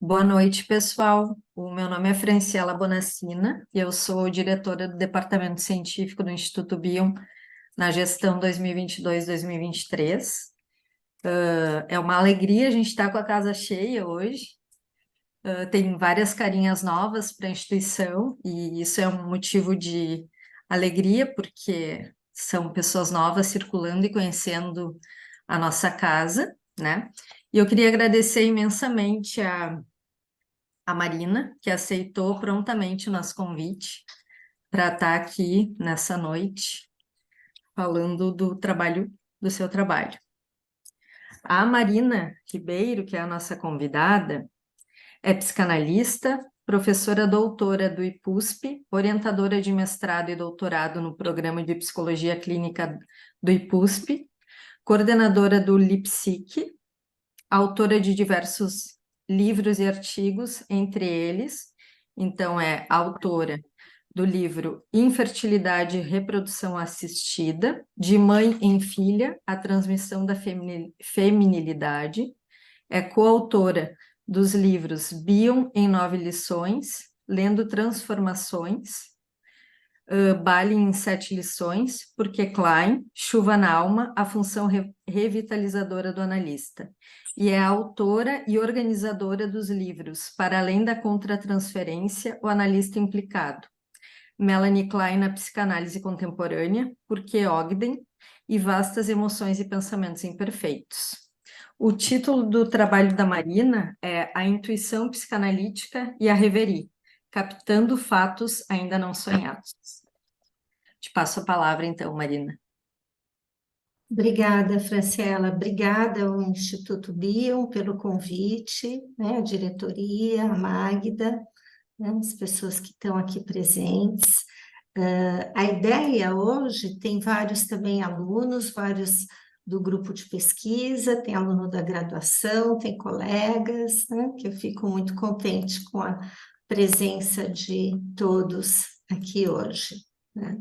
Boa noite, pessoal. O meu nome é Franciela Bonassina e eu sou diretora do Departamento Científico do Instituto Bion na gestão 2022-2023. É uma alegria a gente estar com a casa cheia hoje. Tem várias carinhas novas para a instituição e isso é um motivo de alegria, porque são pessoas novas circulando e conhecendo a nossa casa, né? E eu queria agradecer imensamente a Marina, que aceitou prontamente o nosso convite para estar aqui nessa noite falando do seu trabalho. A Marina Ribeiro, que é a nossa convidada, é psicanalista, professora doutora do IPUSP, orientadora de mestrado e doutorado no programa de psicologia clínica do IPUSP, coordenadora do LIPSIC, autora de diversos livros e artigos, entre eles, então é autora do livro Infertilidade e Reprodução Assistida, de mãe em filha, a transmissão da feminilidade, é coautora dos livros Bion em 9 lições, Lendo Transformações, Bali em 7 lições, porque Klein, Chuva na Alma, a função revitalizadora do analista. E é autora e organizadora dos livros Para Além da Contratransferência, o Analista Implicado, Melanie Klein na Psicanálise Contemporânea, Porque Ogden, e Vastas Emoções e Pensamentos Imperfeitos. O título do trabalho da Marina é A Intuição Psicanalítica e a Reverie, Captando Fatos Ainda Não Sonhados. Te passo a palavra, então, Marina. Obrigada, Franciela. Obrigada ao Instituto Bion pelo convite, né, a diretoria, a Magda, né, as pessoas que estão aqui presentes. A ideia hoje tem vários também alunos, vários do grupo de pesquisa, tem aluno da graduação, tem colegas, né, que eu fico muito contente com a presença de todos aqui hoje, né?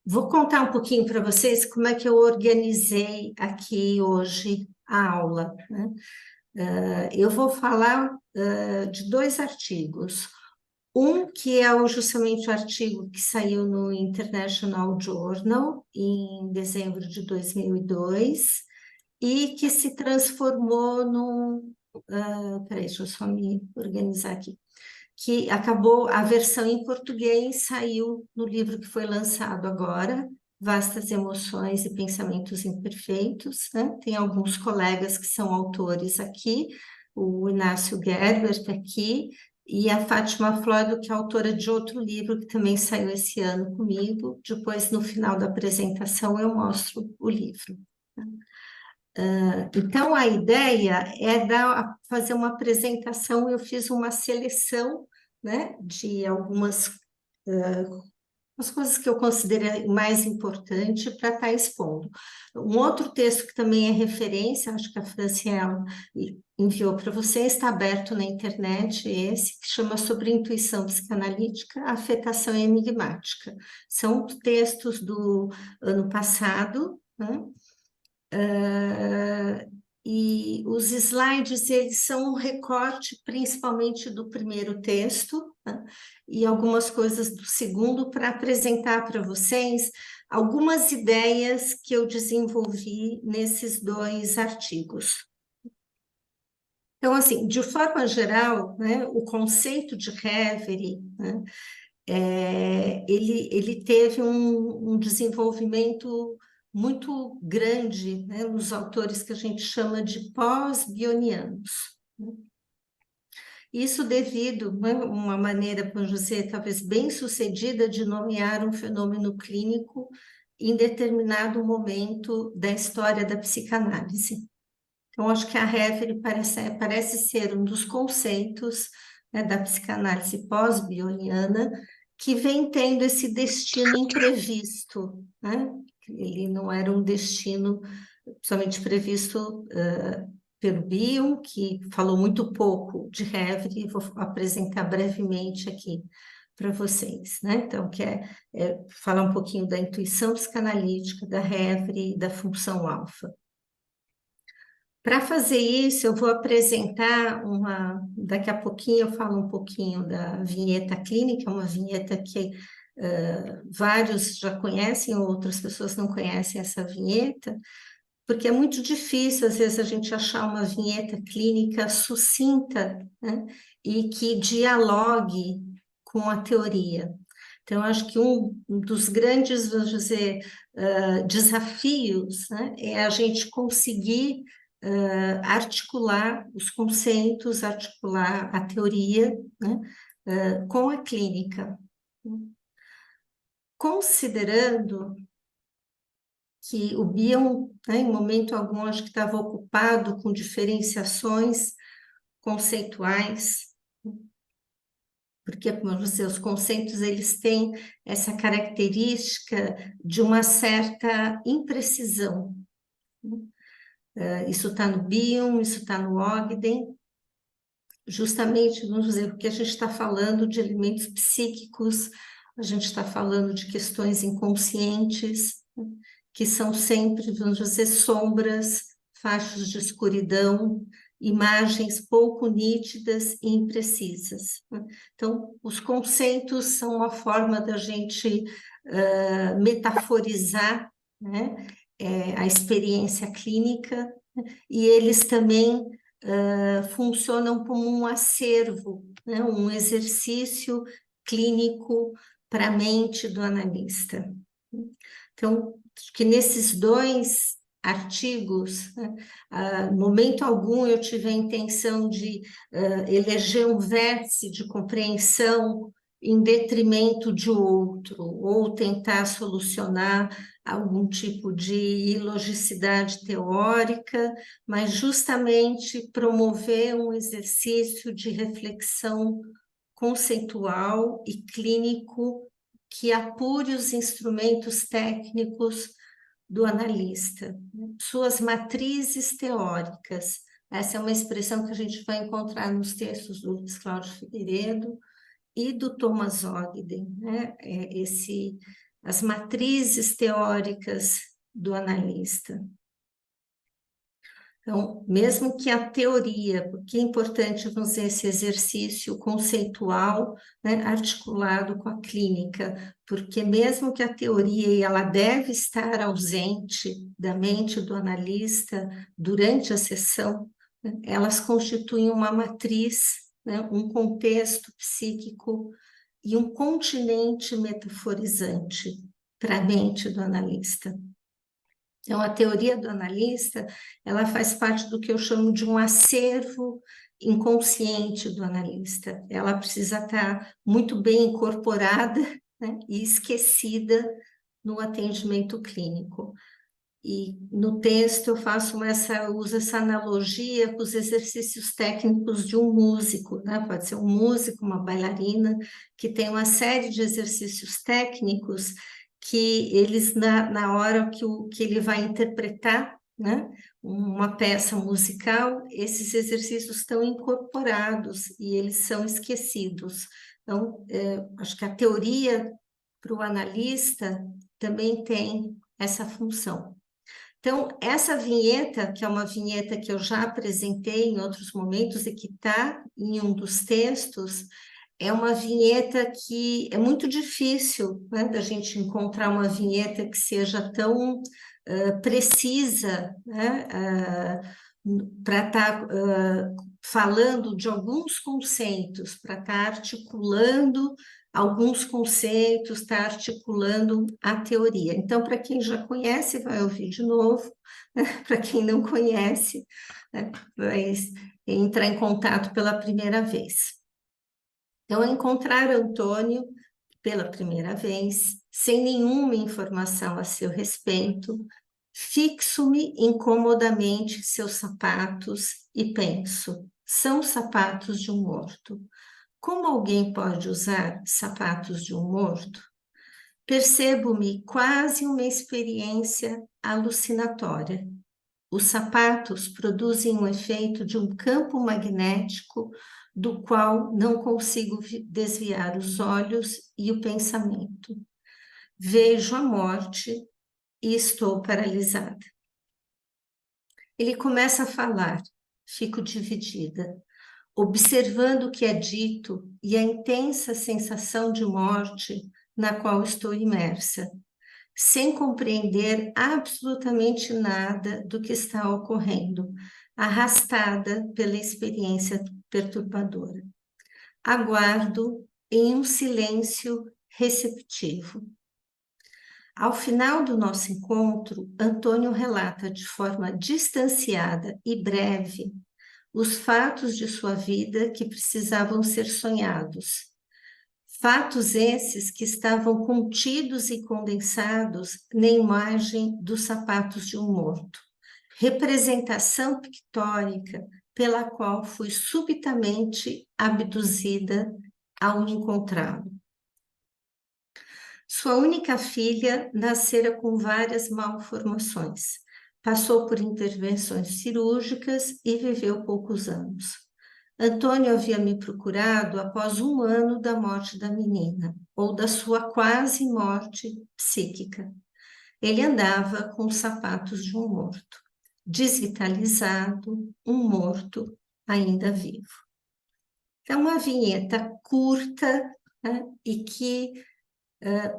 Vou contar um pouquinho para vocês como é que eu organizei aqui hoje a aula, né? Eu vou falar de 2 artigos. Um que é justamente o artigo que saiu no International Journal em dezembro de 2002 e que se transformou num... peraí, deixa eu só me organizar aqui, que acabou, a versão em português saiu no livro que foi lançado agora, Vastas Emoções e Pensamentos Imperfeitos, né? Tem alguns colegas que são autores aqui, o Inácio Gerber está aqui, e a Fátima Flório, que é autora de outro livro que também saiu esse ano comigo. Depois, no final da apresentação, eu mostro o livro. Então, a ideia é fazer uma apresentação. Eu fiz uma seleção, né, de algumas as coisas que eu considero mais importante para estar expondo. Um outro texto que também é referência, acho que a Franciela enviou para você, está aberto na internet, esse, que chama Sobre Intuição Psicanalítica, Afetação Enigmática. São textos do ano passado, né? E os slides, eles são um recorte principalmente do primeiro texto, né? E algumas coisas do segundo para apresentar para vocês algumas ideias que eu desenvolvi nesses 2 artigos. Então, assim, de forma geral, né, o conceito de reverie, né, ele teve um desenvolvimento muito grande, né, nos autores que a gente chama de pós-bionianos, né? Isso devido, né, uma maneira, vamos dizer, talvez bem sucedida de nomear um fenômeno clínico em determinado momento da história da psicanálise. Então, acho que a reverie parece ser um dos conceitos, né, da psicanálise pós-bioniana que vem tendo esse destino imprevisto, né? Ele não era um destino somente previsto pelo Bion, que falou muito pouco de reverie, vou apresentar brevemente aqui para vocês, né? Então, falar um pouquinho da intuição psicanalítica, da reverie e da função alfa. Para fazer isso, eu vou apresentar daqui a pouquinho eu falo um pouquinho da vinheta clínica, uma vinheta que vários já conhecem, outras pessoas não conhecem essa vinheta, porque é muito difícil, às vezes, a gente achar uma vinheta clínica sucinta, né, e que dialogue com a teoria. Então, acho que um dos grandes, vamos dizer, desafios, né, é a gente conseguir articular os conceitos, articular a teoria, né, com a clínica. Considerando que o Bion, né, em momento algum, acho que estava ocupado com diferenciações conceituais, porque, como você, os conceitos eles têm essa característica de uma certa imprecisão. Isso está no Bion, isso está no Ogden, justamente, vamos dizer, porque a gente está falando de elementos psíquicos, a gente está falando de questões inconscientes, que são sempre, vamos dizer, sombras, faixas de escuridão, imagens pouco nítidas e imprecisas. Então, os conceitos são uma forma da gente metaforizar, né, a experiência clínica, e eles também funcionam como um acervo, né, um exercício clínico para a mente do analista. Então, acho que nesses dois artigos, né, momento algum eu tive a intenção de eleger um vértice de compreensão em detrimento de outro, ou tentar solucionar algum tipo de ilogicidade teórica, mas justamente promover um exercício de reflexão conceitual e clínico que apure os instrumentos técnicos do analista, suas matrizes teóricas. Essa é uma expressão que a gente vai encontrar nos textos do Luiz Cláudio Figueiredo e do Thomas Ogden, né? As matrizes teóricas do analista. Então, mesmo que a teoria, porque é importante fazer esse exercício conceitual, né, articulado com a clínica, porque mesmo que a teoria ela deve estar ausente da mente do analista durante a sessão, né, elas constituem uma matriz, né, um contexto psíquico e um continente metaforizante para a mente do analista. Então, a teoria do analista, ela faz parte do que eu chamo de um acervo inconsciente do analista. Ela precisa estar muito bem incorporada, né, e esquecida no atendimento clínico. E no texto eu uso essa analogia com os exercícios técnicos de um músico, né? Pode ser um músico, uma bailarina, que tem uma série de exercícios técnicos que eles, na hora que ele vai interpretar, né, uma peça musical, esses exercícios estão incorporados e eles são esquecidos. Então, acho que a teoria para o analista também tem essa função. Então, essa vinheta, que é uma vinheta que eu já apresentei em outros momentos e que está em um dos textos, é uma vinheta que é muito difícil, né, da gente encontrar uma vinheta que seja tão precisa, né, para estar falando de alguns conceitos, para estar articulando alguns conceitos, está articulando a teoria. Então, para quem já conhece, vai ouvir de novo, né? Para quem não conhece, né, vai entrar em contato pela primeira vez. Então, encontrar Antônio pela primeira vez, sem nenhuma informação a seu respeito, fixo-me incomodamente seus sapatos e penso, são sapatos de um morto. Como alguém pode usar sapatos de um morto? Percebo-me quase uma experiência alucinatória. Os sapatos produzem um efeito de um campo magnético do qual não consigo desviar os olhos e o pensamento. Vejo a morte e estou paralisada. Ele começa a falar, fico dividida, observando o que é dito e a intensa sensação de morte na qual estou imersa, sem compreender absolutamente nada do que está ocorrendo, arrastada pela experiência perturbadora. Aguardo em um silêncio receptivo. Ao final do nosso encontro, Antônio relata de forma distanciada e breve os fatos de sua vida que precisavam ser sonhados. Fatos esses que estavam contidos e condensados na imagem dos sapatos de um morto, representação pictórica pela qual fui subitamente abduzida ao encontrá-lo. Sua única filha nascera com várias malformações. Passou por intervenções cirúrgicas e viveu poucos anos. Antônio havia me procurado após 1 ano da morte da menina, ou da sua quase morte psíquica. Ele andava com os sapatos de um morto, desvitalizado, um morto ainda vivo. É uma vinheta curta, né, e que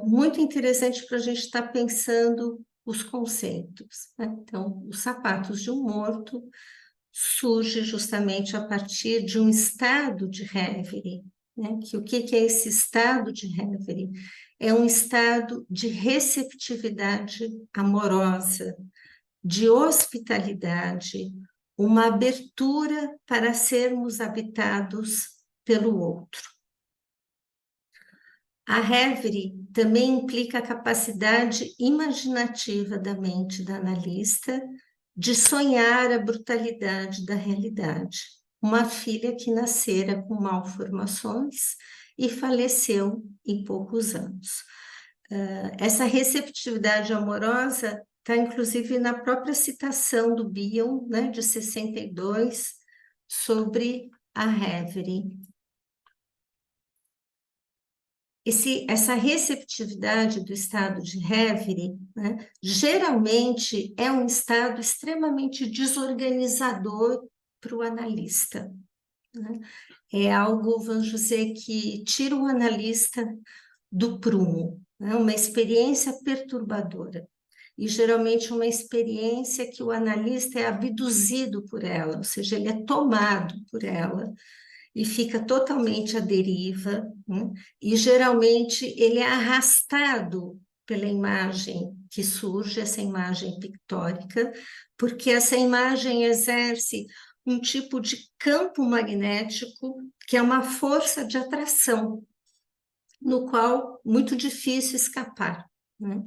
muito interessante para a gente estar pensando os conceitos, né? Então, os sapatos de um morto surge justamente a partir de um estado de reverie, né? Que o que é esse estado de reverie? É um estado de receptividade amorosa, de hospitalidade, uma abertura para sermos habitados pelo outro. A reverie também implica a capacidade imaginativa da mente da analista de sonhar a brutalidade da realidade. Uma filha que nascera com malformações e faleceu em poucos anos. Essa receptividade amorosa está, inclusive, na própria citação do Bion, né, de 62, sobre a reverie. Essa receptividade do estado de reverie, né, geralmente é um estado extremamente desorganizador para o analista, né? É algo, vamos dizer, que tira o analista do prumo, né? Uma experiência perturbadora. E geralmente uma experiência que o analista é abduzido por ela, ou seja, ele é tomado por ela e fica totalmente à deriva, né? E geralmente ele é arrastado pela imagem que surge, essa imagem pictórica, porque essa imagem exerce um tipo de campo magnético que é uma força de atração, no qual muito difícil escapar, né?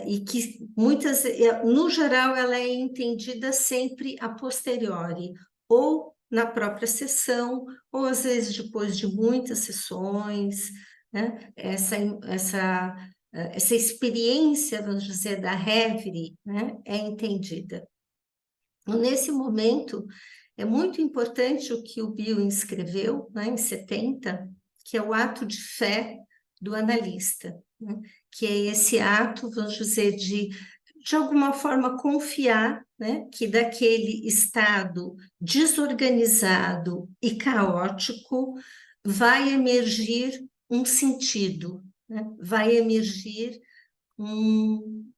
E que no geral, ela é entendida sempre a posteriori, ou na própria sessão, ou às vezes depois de muitas sessões, né? Essa experiência, vamos dizer, da reverie, né, é entendida. Nesse momento, é muito importante o que o Bill escreveu, né, em 70, que é o ato de fé do analista, né, que é esse ato, vamos dizer, de alguma forma confiar, né, que daquele estado desorganizado e caótico vai emergir um sentido, né, vai emergir um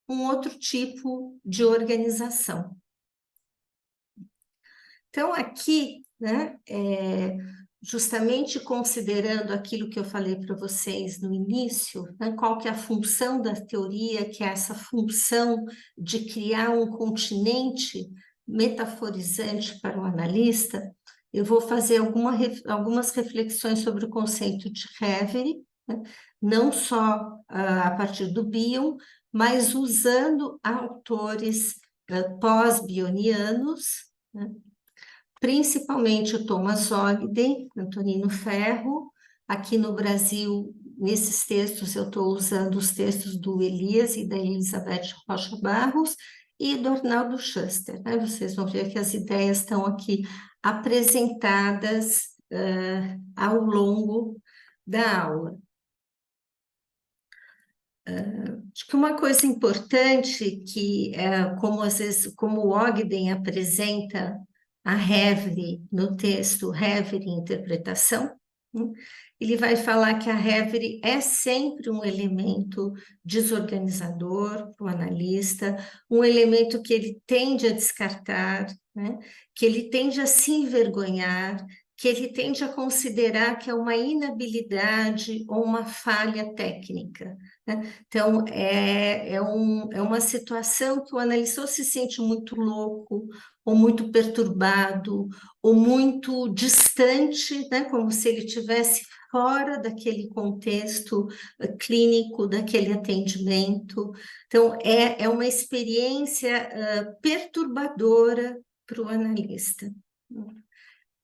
outro tipo de organização. Então, aqui, né, justamente considerando aquilo que eu falei para vocês no início, né, qual que é a função da teoria, que é essa função de criar um continente metaforizante para o analista, eu vou fazer algumas reflexões sobre o conceito de reverie, né, não só a partir do Bion, mas usando autores pós-bionianos, né, principalmente o Thomas Ogden, Antonino Ferro. Aqui no Brasil, nesses textos, eu estou usando os textos do Elias e da Elizabeth Rocha Barros e do Arnaldo Schuster, né? Vocês vão ver que as ideias estão aqui apresentadas ao longo da aula. Acho que uma coisa importante que, como às vezes, como o Ogden apresenta a Reverie no texto Reverie Interpretação, né, ele vai falar que a Reverie é sempre um elemento desorganizador para o analista, um elemento que ele tende a descartar, né, que ele tende a se envergonhar, que ele tende a considerar que é uma inabilidade ou uma falha técnica, né? Então, é uma situação que o analista ou se sente muito louco, ou muito perturbado, ou muito distante, né? Como se ele estivesse fora daquele contexto clínico, daquele atendimento. Então, é uma experiência perturbadora para o analista.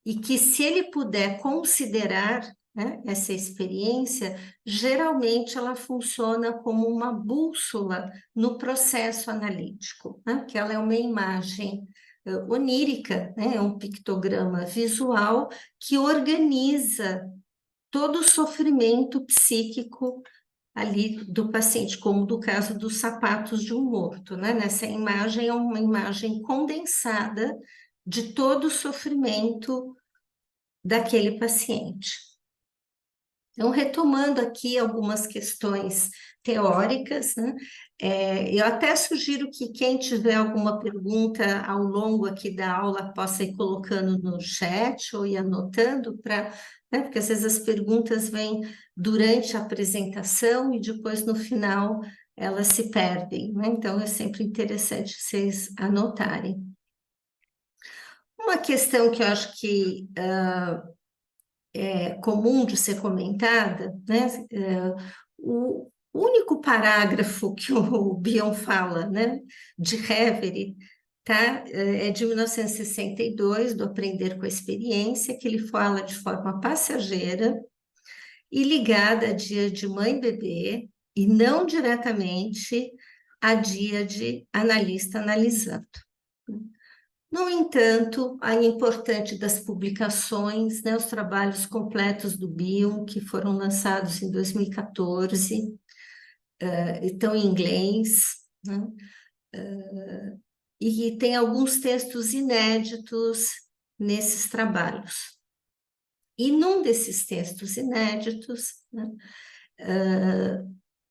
E que, se ele puder considerar, né, essa experiência, geralmente ela funciona como uma bússola no processo analítico, né, que ela é uma imagem onírica, né, é um pictograma visual que organiza todo o sofrimento psíquico ali do paciente, como do caso dos sapatos de um morto, né? Nessa imagem é uma imagem condensada de todo o sofrimento daquele paciente. Então, retomando aqui algumas questões teóricas, né? Eu até sugiro que quem tiver alguma pergunta ao longo aqui da aula possa ir colocando no chat ou ir anotando para, né? Porque às vezes as perguntas vêm durante a apresentação e depois no final elas se perdem, né? Então é sempre interessante vocês anotarem. Uma questão que eu acho que é comum de ser comentada, né? O único parágrafo que o Bion fala, né, de Reverie, tá? É de 1962, do Aprender com a Experiência, que ele fala de forma passageira e ligada a dia de mãe e bebê, e não diretamente a dia de analista analisando. No entanto, a importante das publicações, né, os trabalhos completos do Bion, que foram lançados em 2014, estão em inglês, né, e tem alguns textos inéditos nesses trabalhos. E num desses textos inéditos, né,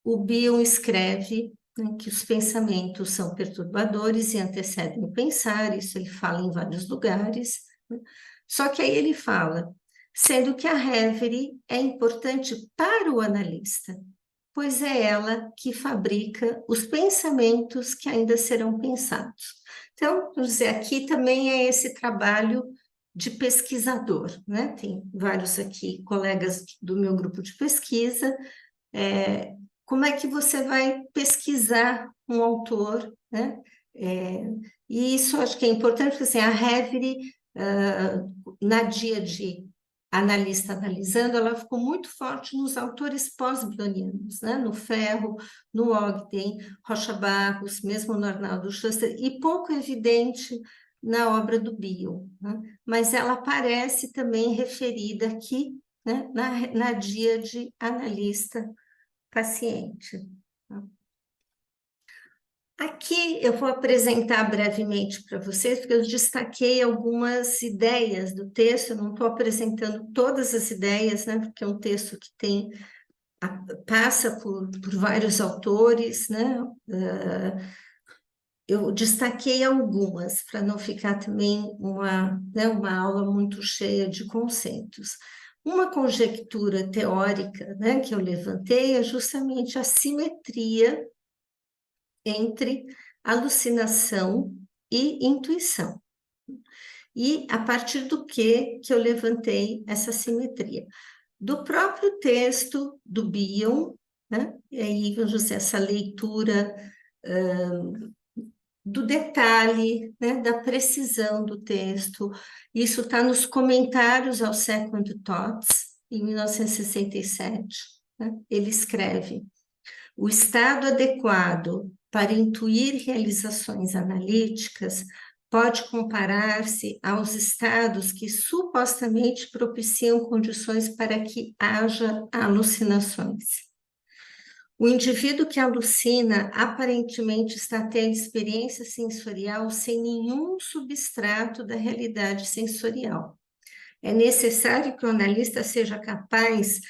o Bion escreve, né, que os pensamentos são perturbadores e antecedem o pensar, isso ele fala em vários lugares, né? Só que aí ele fala, sendo que a Reverie é importante para o analista, pois é ela que fabrica os pensamentos que ainda serão pensados. Então, vamos dizer, aqui também é esse trabalho de pesquisador, né? Tem vários aqui colegas do meu grupo de pesquisa. Como é que você vai pesquisar um autor, né? E isso acho que é importante, porque assim, a Reverie, na dia de analista analisando, ela ficou muito forte nos autores pós-bionianos, né? No Ferro, no Ogden, Rocha Barros, mesmo no Arnaldo Schuster, e pouco evidente na obra do Bion, né? Mas ela aparece também referida aqui, né? Na dia de analista paciente. Aqui eu vou apresentar brevemente para vocês, porque eu destaquei algumas ideias do texto, eu não estou apresentando todas as ideias, né, porque é um texto que passa por vários autores, né, eu destaquei algumas, para não ficar também né, uma aula muito cheia de conceitos. Uma conjectura teórica, né, que eu levantei é justamente a simetria entre alucinação e intuição. E a partir do que eu levantei essa simetria? Do próprio texto do Bion, né? E aí, vamos dizer, essa leitura do detalhe, né? Da precisão do texto. Isso está nos comentários ao Second Thoughts, em 1967. Né? Ele escreve: o estado adequado para intuir realizações analíticas pode comparar-se aos estados que supostamente propiciam condições para que haja alucinações. O indivíduo que alucina aparentemente está tendo experiência sensorial sem nenhum substrato da realidade sensorial. É necessário que o analista seja capaz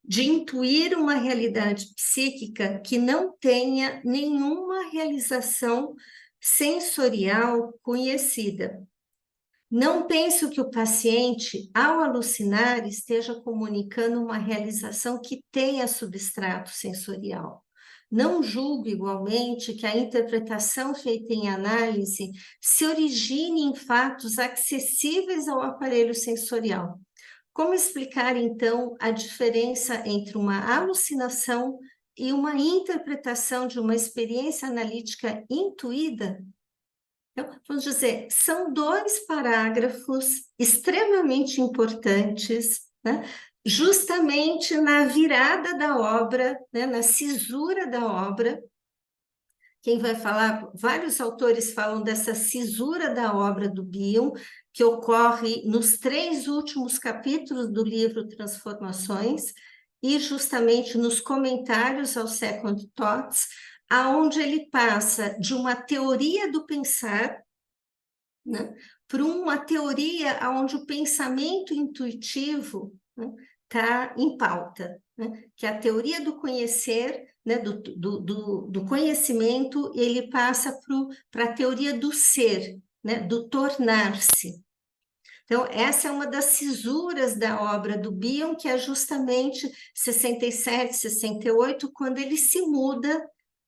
de intuir uma realidade psíquica que não tenha nenhuma realização sensorial conhecida. Não penso que o paciente, ao alucinar, esteja comunicando uma realização que tenha substrato sensorial. Não julgo igualmente que a interpretação feita em análise se origine em fatos acessíveis ao aparelho sensorial. Como explicar, então, a diferença entre uma alucinação e uma interpretação de uma experiência analítica intuída? Então, vamos dizer, são dois parágrafos extremamente importantes, né? Justamente na virada da obra, né? Na cisura da obra. Quem vai falar, vários autores falam dessa cisura da obra do Bion, que ocorre nos 3 últimos capítulos do livro Transformações, e justamente nos comentários ao Second Thoughts, aonde ele passa de uma teoria do pensar, né, para uma teoria onde o pensamento intuitivo está, né, em pauta, né, que é a teoria do conhecer, né, do conhecimento, ele passa para a teoria do ser, né, do tornar-se. Então, essa é uma das cisuras da obra do Bion, que é justamente 67, 68, quando ele se muda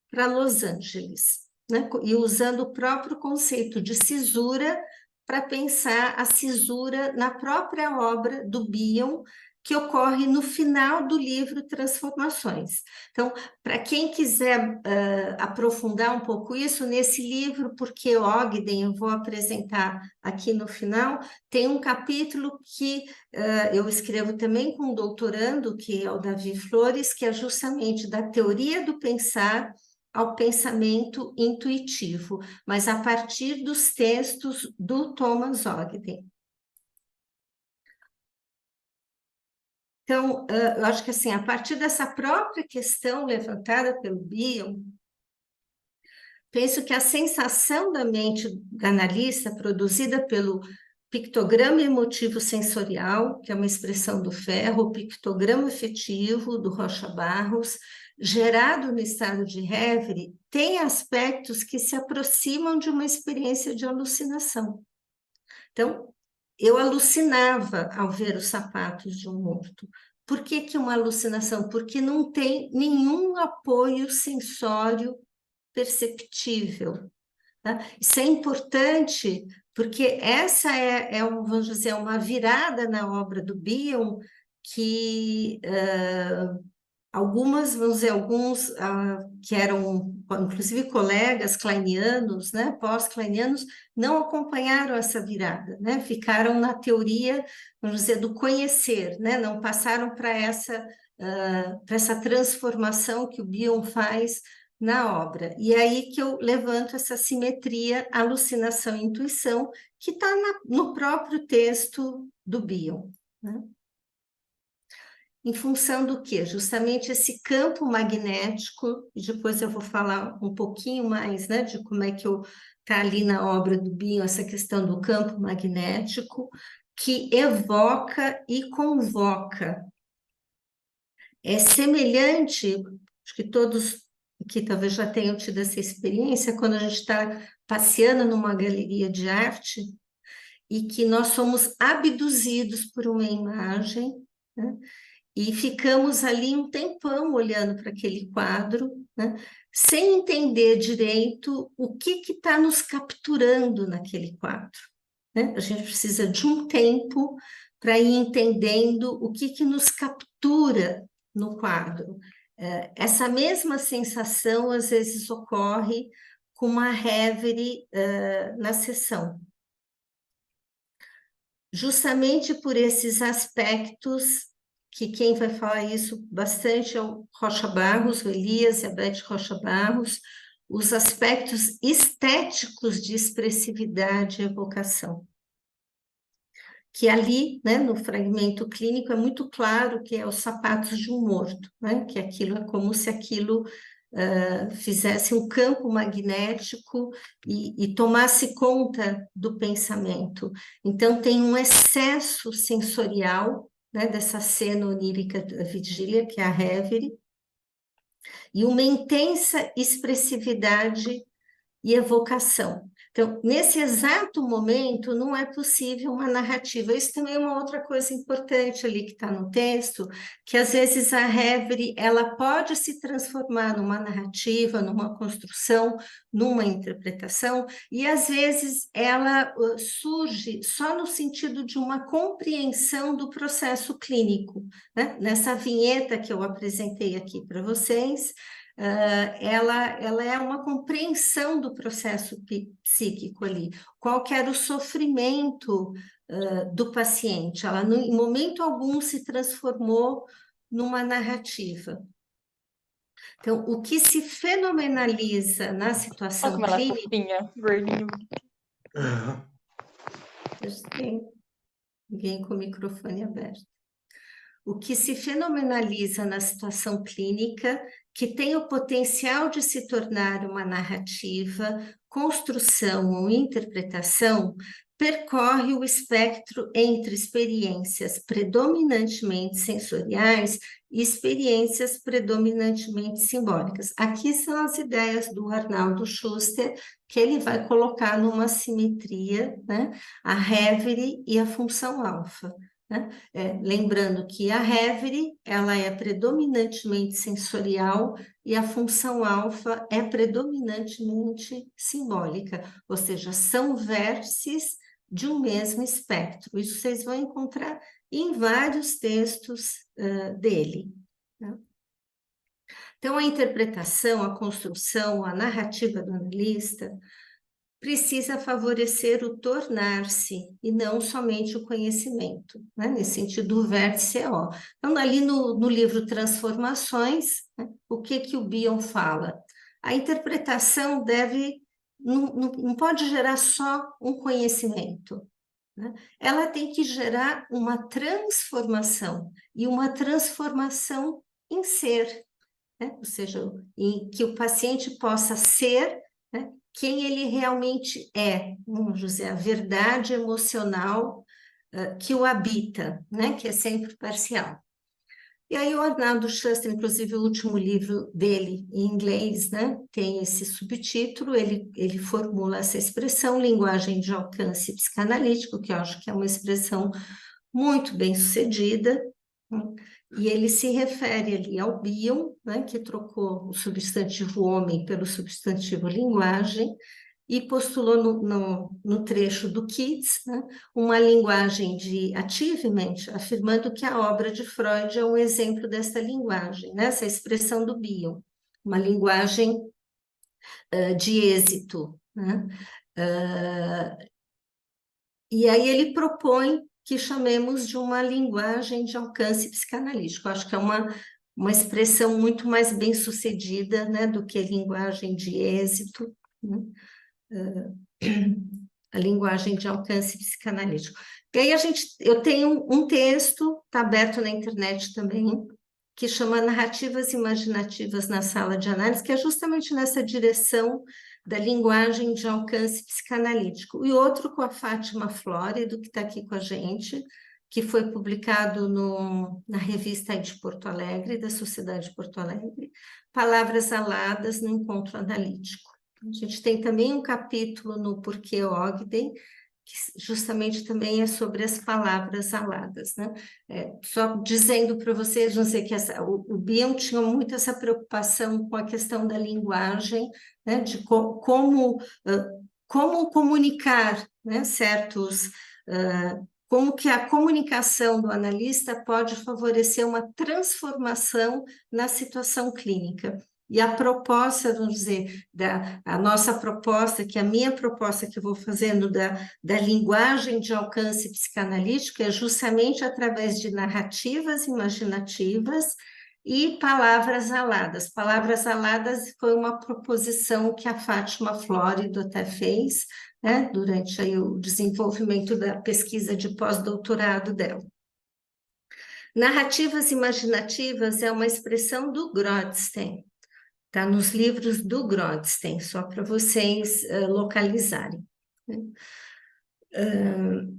para Los Angeles, né? E usando o próprio conceito de cisura para pensar a cisura na própria obra do Bion, que ocorre no final do livro Transformações. Então, para quem quiser aprofundar um pouco isso, nesse livro, Porque Ogden, eu vou apresentar aqui no final, tem um capítulo que eu escrevo também com um doutorando, que é o Davi Flores, que é justamente da teoria do pensar ao pensamento intuitivo, mas a partir dos textos do Thomas Ogden. Então, eu acho que assim, a partir dessa própria questão levantada pelo Bion, penso que a sensação da mente do analista, produzida pelo pictograma emotivo sensorial, que é uma expressão do Ferro, o pictograma afetivo do Rocha Barros, gerado no estado de Rêverie, tem aspectos que se aproximam de uma experiência de alucinação. Então, eu alucinava ao ver os sapatos de um morto. Por que uma alucinação? Porque não tem nenhum apoio sensório perceptível. Tá? Isso é importante, porque essa vamos dizer, uma virada na obra do Bion que alguns que eram, inclusive, colegas kleinianos, né, pós-kleinianos, não acompanharam essa virada, né, ficaram na teoria, vamos dizer, do conhecer, né, não passaram para essa transformação que o Bion faz na obra. E aí que eu levanto essa simetria, alucinação e intuição, que está no próprio texto do Bion, né? Em função do quê? Justamente esse campo magnético, e depois eu vou falar um pouquinho mais, né, de como é que está ali na obra do Bion essa questão do campo magnético, que evoca e convoca. É semelhante, acho que todos aqui talvez já tenham tido essa experiência, quando a gente está passeando numa galeria de arte e que nós somos abduzidos por uma imagem, né? E ficamos ali um tempão olhando para aquele quadro, né? Sem entender direito o que está nos capturando naquele quadro, né? A gente precisa de um tempo para ir entendendo o que nos captura no quadro. Essa mesma sensação, às vezes, ocorre com uma Rêverie na sessão. Justamente por esses aspectos, que quem vai falar isso bastante é o Rocha Barros, o Elias e a Beth Rocha Barros, os aspectos estéticos de expressividade e evocação. que ali, né, no fragmento clínico, é muito claro que é os sapatos de um morto, né, que aquilo é como se aquilo fizesse um campo magnético e tomasse conta do pensamento. Então, tem um excesso sensorial, né, dessa cena onírica da vigília, que é a Reverie, e uma intensa expressividade e evocação. Então, nesse exato momento, não é possível uma narrativa. Isso também é uma outra coisa importante ali que está no texto, que às vezes a Reverie, ela pode se transformar numa narrativa, numa construção, numa interpretação, e às vezes ela surge só no sentido de uma compreensão do processo clínico, né? Nessa vinheta que eu apresentei aqui para vocês, ela é uma compreensão do processo psíquico ali, qual que era o sofrimento do paciente. Ela, em momento algum, se transformou numa narrativa. Então, o que se fenomenaliza na Olha situação como ela é clínica... fofinha, gordinho. Tem ninguém com o microfone aberto. O que se fenomenaliza na situação clínica, que tem o potencial de se tornar uma narrativa, construção ou interpretação, percorre o espectro entre experiências predominantemente sensoriais e experiências predominantemente simbólicas. Aqui são as ideias do Arnaldo Schuster, que ele vai colocar numa simetria, né, a Reverie e a função alfa. Né? Lembrando que a Reverie, ela é predominantemente sensorial e a função alfa é predominantemente simbólica, ou seja, são vértices de um mesmo espectro. Isso vocês vão encontrar em vários textos dele. Né? Então, a interpretação, a construção, a narrativa do analista precisa favorecer o tornar-se e não somente o conhecimento, né? Nesse sentido, o vértice é ó. Então, ali no livro Transformações, né, o que o Bion fala? A interpretação não pode gerar só um conhecimento, né? Ela tem que gerar uma transformação, e uma transformação em ser, né? Ou seja, em que o paciente possa ser, né, quem ele realmente é, vamos dizer, a verdade emocional que o habita, né, que é sempre parcial. E aí o Arnaldo Schuster, inclusive o último livro dele em inglês, né, tem esse subtítulo, ele formula essa expressão, linguagem de alcance psicanalítico, que eu acho que é uma expressão muito bem sucedida, né? E ele se refere ali ao Bion, né, que trocou o substantivo homem pelo substantivo linguagem, e postulou no trecho do Keats, né, uma linguagem de achievement, afirmando que a obra de Freud é um exemplo dessa linguagem, né, essa expressão do Bion, uma linguagem de êxito. Né? E aí ele propõe que chamemos de uma linguagem de alcance psicanalítico. Acho que é uma expressão muito mais bem sucedida, né, do que linguagem de êxito, né? A linguagem de alcance psicanalítico. E aí eu tenho um texto, está aberto na internet também, que chama Narrativas Imaginativas na Sala de Análise, que é justamente nessa direção da linguagem de alcance psicanalítico. E outro com a Fátima Flórido, que está aqui com a gente, que foi publicado na revista de Porto Alegre, da Sociedade de Porto Alegre, Palavras Aladas no Encontro Analítico. A gente tem também um capítulo no Porquê Ogden, que justamente também é sobre as palavras aladas, né? Só dizendo para vocês, não sei que o Bion tinha muito essa preocupação com a questão da linguagem, né? De como comunicar, né? Como que a comunicação do analista pode favorecer uma transformação na situação clínica. E a proposta, vamos dizer, a nossa proposta, que a minha proposta que eu vou fazendo da linguagem de alcance psicanalítico é justamente através de narrativas imaginativas e palavras aladas. Palavras aladas foi uma proposição que a Fátima Flórido até fez, né, durante aí o desenvolvimento da pesquisa de pós-doutorado dela. Narrativas imaginativas é uma expressão do Grodzten, está nos livros do Grodzten, só para vocês localizarem, né?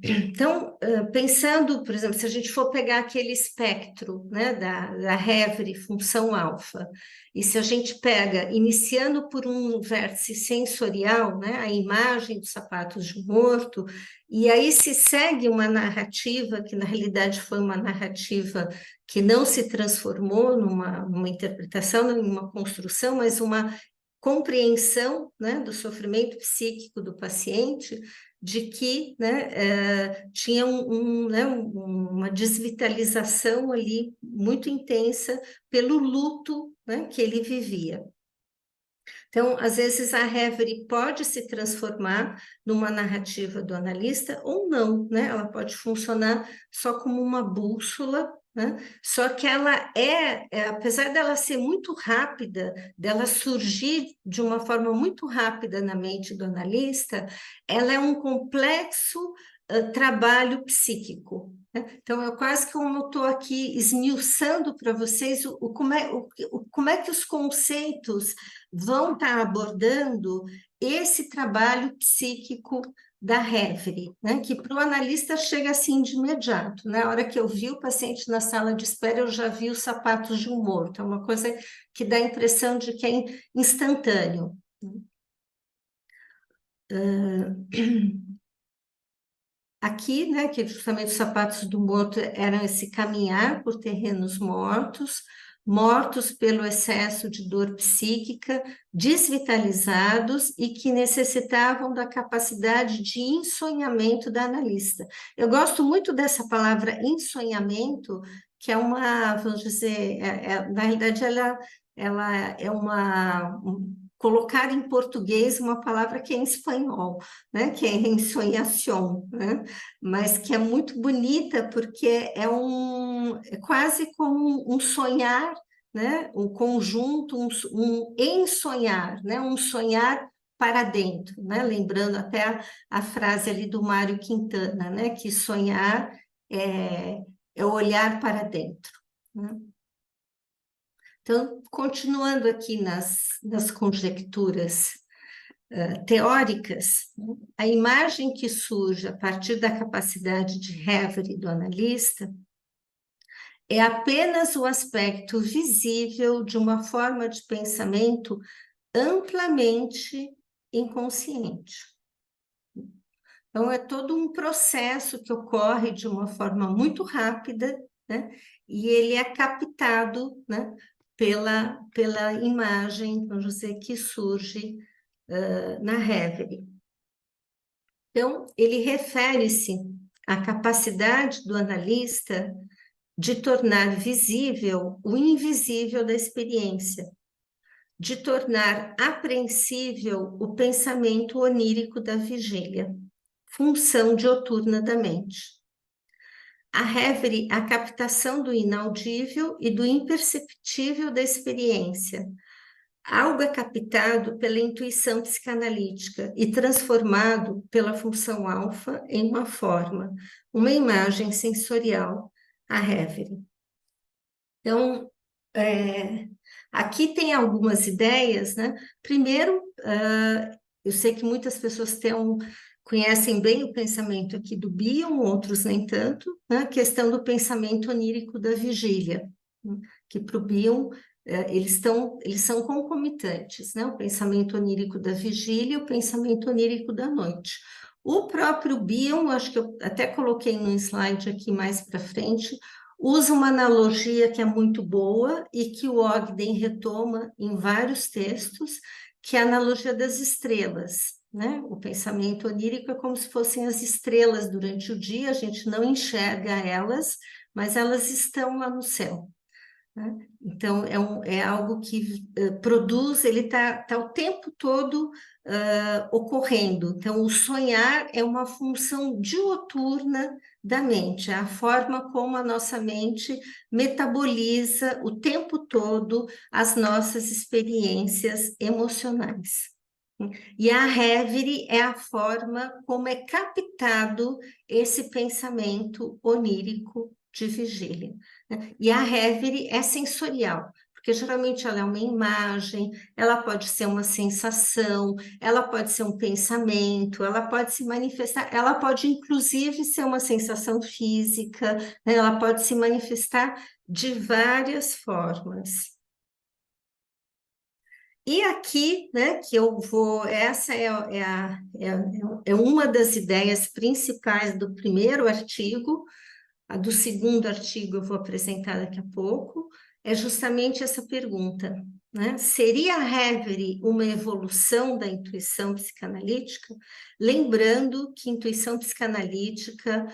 Então, pensando, por exemplo, se a gente for pegar aquele espectro, né, da Hevre, função alfa, e se a gente pega, iniciando por um vértice sensorial, né, a imagem dos sapatos de um morto, e aí se segue uma narrativa, que na realidade foi uma narrativa que não se transformou numa interpretação, numa construção, mas uma compreensão, né, do sofrimento psíquico do paciente, de que, né, tinha uma desvitalização ali muito intensa pelo luto, né, que ele vivia. Então, às vezes a Hevre pode se transformar numa narrativa do analista ou não, né? Ela pode funcionar só como uma bússola, né? Só que ela apesar dela ser muito rápida, dela surgir de uma forma muito rápida na mente do analista, ela é um complexo trabalho psíquico, né? Então, eu quase como eu estou aqui esmiuçando para vocês como é que os conceitos vão estar abordando esse trabalho psíquico da Hevre, né? Que para o analista chega assim de imediato. Na hora que eu vi o paciente na sala de espera, eu já vi os sapatos de um morto. É uma coisa que dá a impressão de que é instantâneo. Aqui, né, que justamente os sapatos do morto eram esse caminhar por terrenos mortos, mortos pelo excesso de dor psíquica, desvitalizados e que necessitavam da capacidade de ensonhamento da analista. Eu gosto muito dessa palavra ensonhamento, que é uma, vamos dizer, na realidade ela é colocar em português uma palavra que é em espanhol, né, que é ensoñação, né, mas que é muito bonita porque é quase como um sonhar, né, um conjunto, um ensonhar, né, um sonhar para dentro, né, lembrando até a frase ali do Mário Quintana, né, que sonhar é olhar para dentro, né? Então, continuando aqui nas conjecturas teóricas, a imagem que surge a partir da capacidade de Hevre do analista é apenas o aspecto visível de uma forma de pensamento amplamente inconsciente. Então, é todo um processo que ocorre de uma forma muito rápida, né? E ele é captado, né, pela imagem, vamos dizer, que surge na Hevre. Então, ele refere-se à capacidade do analista de tornar visível o invisível da experiência, de tornar apreensível o pensamento onírico da vigília, função dioturna da mente. A Hevre, a captação do inaudível e do imperceptível da experiência. Algo é captado pela intuição psicanalítica e transformado pela função alfa em uma forma, uma imagem sensorial, a Hevre. Então, aqui tem algumas ideias, né? Primeiro, eu sei que muitas pessoas conhecem bem o pensamento aqui do Bion, outros nem tanto, né? A questão do pensamento onírico da vigília, né? Que para o Bion eles são concomitantes, né? O pensamento onírico da vigília e o pensamento onírico da noite. O próprio Bion, acho que eu até coloquei num slide aqui mais para frente, usa uma analogia que é muito boa e que o Ogden retoma em vários textos, que é a analogia das estrelas, né? O pensamento onírico é como se fossem as estrelas durante o dia, a gente não enxerga elas, mas elas estão lá no céu, né? Então, é algo que produz, ele está o tempo todo ocorrendo. Então, o sonhar é uma função dioturna da mente, é a forma como a nossa mente metaboliza o tempo todo as nossas experiências emocionais. E a reverie é a forma como é captado esse pensamento onírico de vigília, né? E a reverie é sensorial, porque geralmente ela é uma imagem, ela pode ser uma sensação, ela pode ser um pensamento, ela pode se manifestar, ela pode inclusive ser uma sensação física, né? Ela pode se manifestar de várias formas. E aqui, né, que eu vou, essa é uma das ideias principais do primeiro artigo, a do segundo artigo eu vou apresentar daqui a pouco, é justamente essa pergunta, né? Seria a reverie uma evolução da intuição psicanalítica? Lembrando que intuição psicanalítica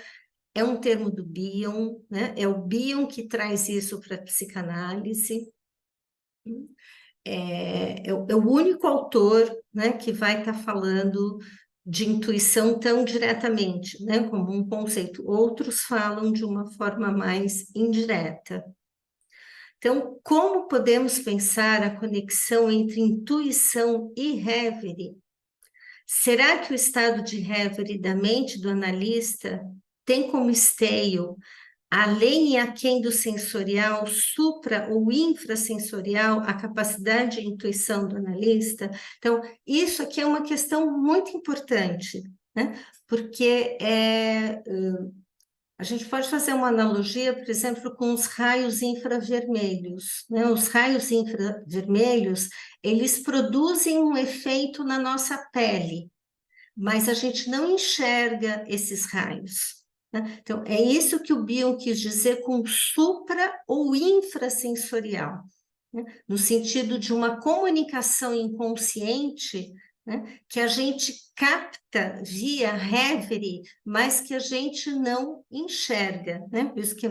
é um termo do Bion, né? É o Bion que traz isso para a psicanálise. É o único autor, né, que vai estar falando de intuição tão diretamente, né, como um conceito. Outros falam de uma forma mais indireta. Então, como podemos pensar a conexão entre intuição e reverie? Será que o estado de reverie da mente do analista tem como esteio além e aquém do sensorial, supra ou infrasensorial, a capacidade de intuição do analista? Então, isso aqui é uma questão muito importante, né? Porque a gente pode fazer uma analogia, por exemplo, com os raios infravermelhos, né? Os raios infravermelhos, eles produzem um efeito na nossa pele, mas a gente não enxerga esses raios, né? Então, é isso que o Bion quis dizer com supra ou infrasensorial, né? No sentido de uma comunicação inconsciente, né, que a gente capta via reverie, mas que a gente não enxerga, né? Por isso que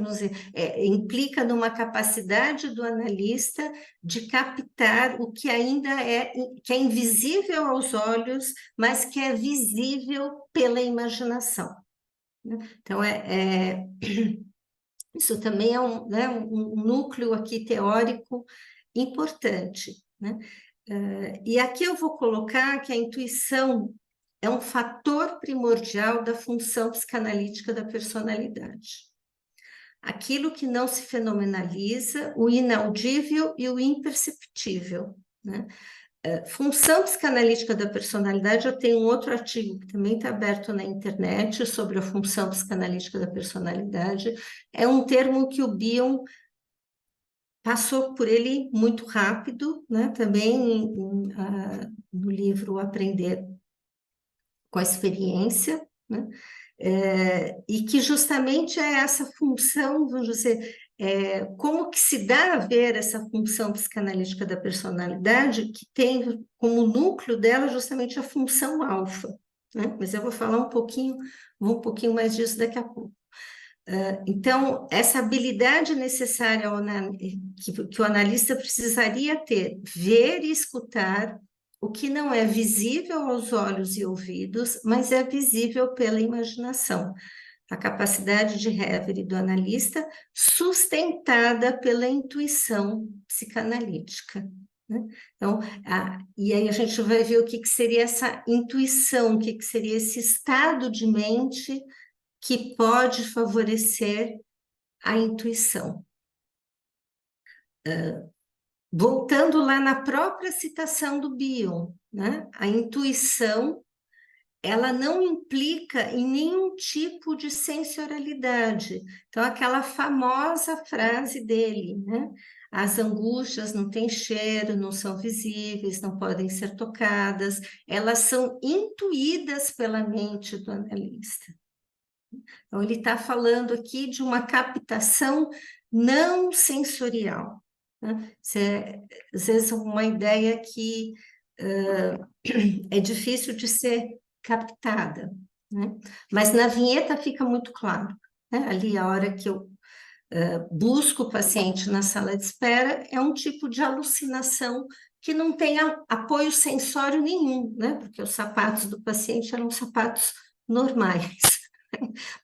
implica numa capacidade do analista de captar o que ainda que é invisível aos olhos, mas que é visível pela imaginação, né? Então, isso também é né, um núcleo aqui teórico importante, né? E aqui eu vou colocar que a intuição é um fator primordial da função psicanalítica da personalidade. Aquilo que não se fenomenaliza, o inaudível e o imperceptível, né? Função psicanalítica da personalidade, eu tenho um outro artigo que também está aberto na internet sobre a função psicanalítica da personalidade. É um termo que o Bion passou por ele muito rápido, né? Também no livro Aprender com a Experiência, né? E que justamente é essa função, vamos dizer, como que se dá a ver essa função psicanalítica da personalidade, que tem como núcleo dela justamente a função alfa, né? Mas eu vou falar um pouquinho mais disso daqui a pouco. Então, essa habilidade necessária que o analista precisaria ter, ver e escutar o que não é visível aos olhos e ouvidos, mas é visível pela imaginação. A capacidade de reverie do analista sustentada pela intuição psicanalítica, né? Então, e aí a gente vai ver o que seria essa intuição, o que seria esse estado de mente que pode favorecer a intuição. Voltando lá na própria citação do Bion, né? A intuição, ela não implica em nenhum tipo de sensorialidade. Então, aquela famosa frase dele, né? As angústias não têm cheiro, não são visíveis, não podem ser tocadas, elas são intuídas pela mente do analista. Então, ele está falando aqui de uma captação não sensorial, né? Às vezes, uma ideia que é difícil de ser captada, né? Mas na vinheta fica muito claro, né? Ali, a hora que eu busco o paciente na sala de espera, é um tipo de alucinação que não tem apoio sensório nenhum, né? Porque os sapatos do paciente eram sapatos normais.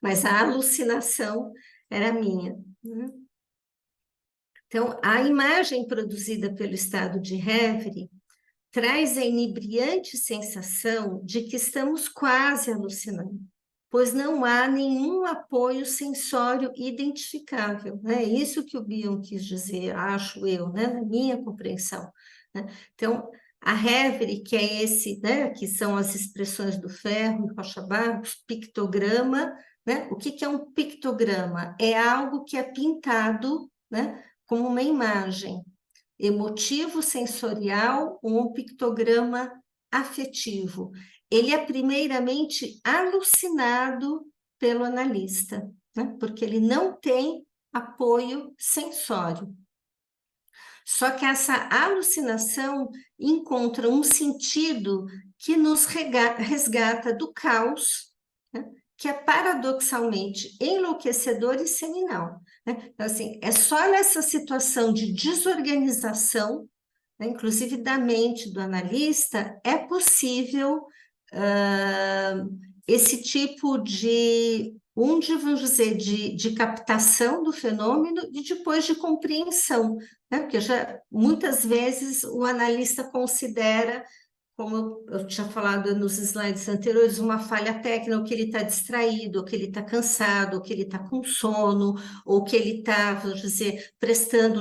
Mas a alucinação era minha, né? Então, a imagem produzida pelo estado de reverie traz a inebriante sensação de que estamos quase alucinando, pois não há nenhum apoio sensório identificável. É isso que o Bion quis dizer, acho eu, né, na minha compreensão. Né? Então, a Reverie, que é esse, né, que são as expressões do Ferro e Rocha Barros, pictograma, né? O que é um pictograma? É algo que é pintado, né, como uma imagem emotivo sensorial ou um pictograma afetivo. Ele é primeiramente alucinado pelo analista, né? Porque ele não tem apoio sensório. Só que essa alucinação encontra um sentido que nos resgata do caos, né? Que é paradoxalmente enlouquecedor e seminal. Né? Então, assim, é só nessa situação de desorganização, né, inclusive da mente do analista, é possível esse tipo vamos dizer, de captação do fenômeno e depois de compreensão, né? Porque muitas vezes o analista considera, como eu tinha falado nos slides anteriores, uma falha técnica, ou que ele está distraído, ou que ele está cansado, ou que ele está com sono, ou que ele está, vamos dizer, prestando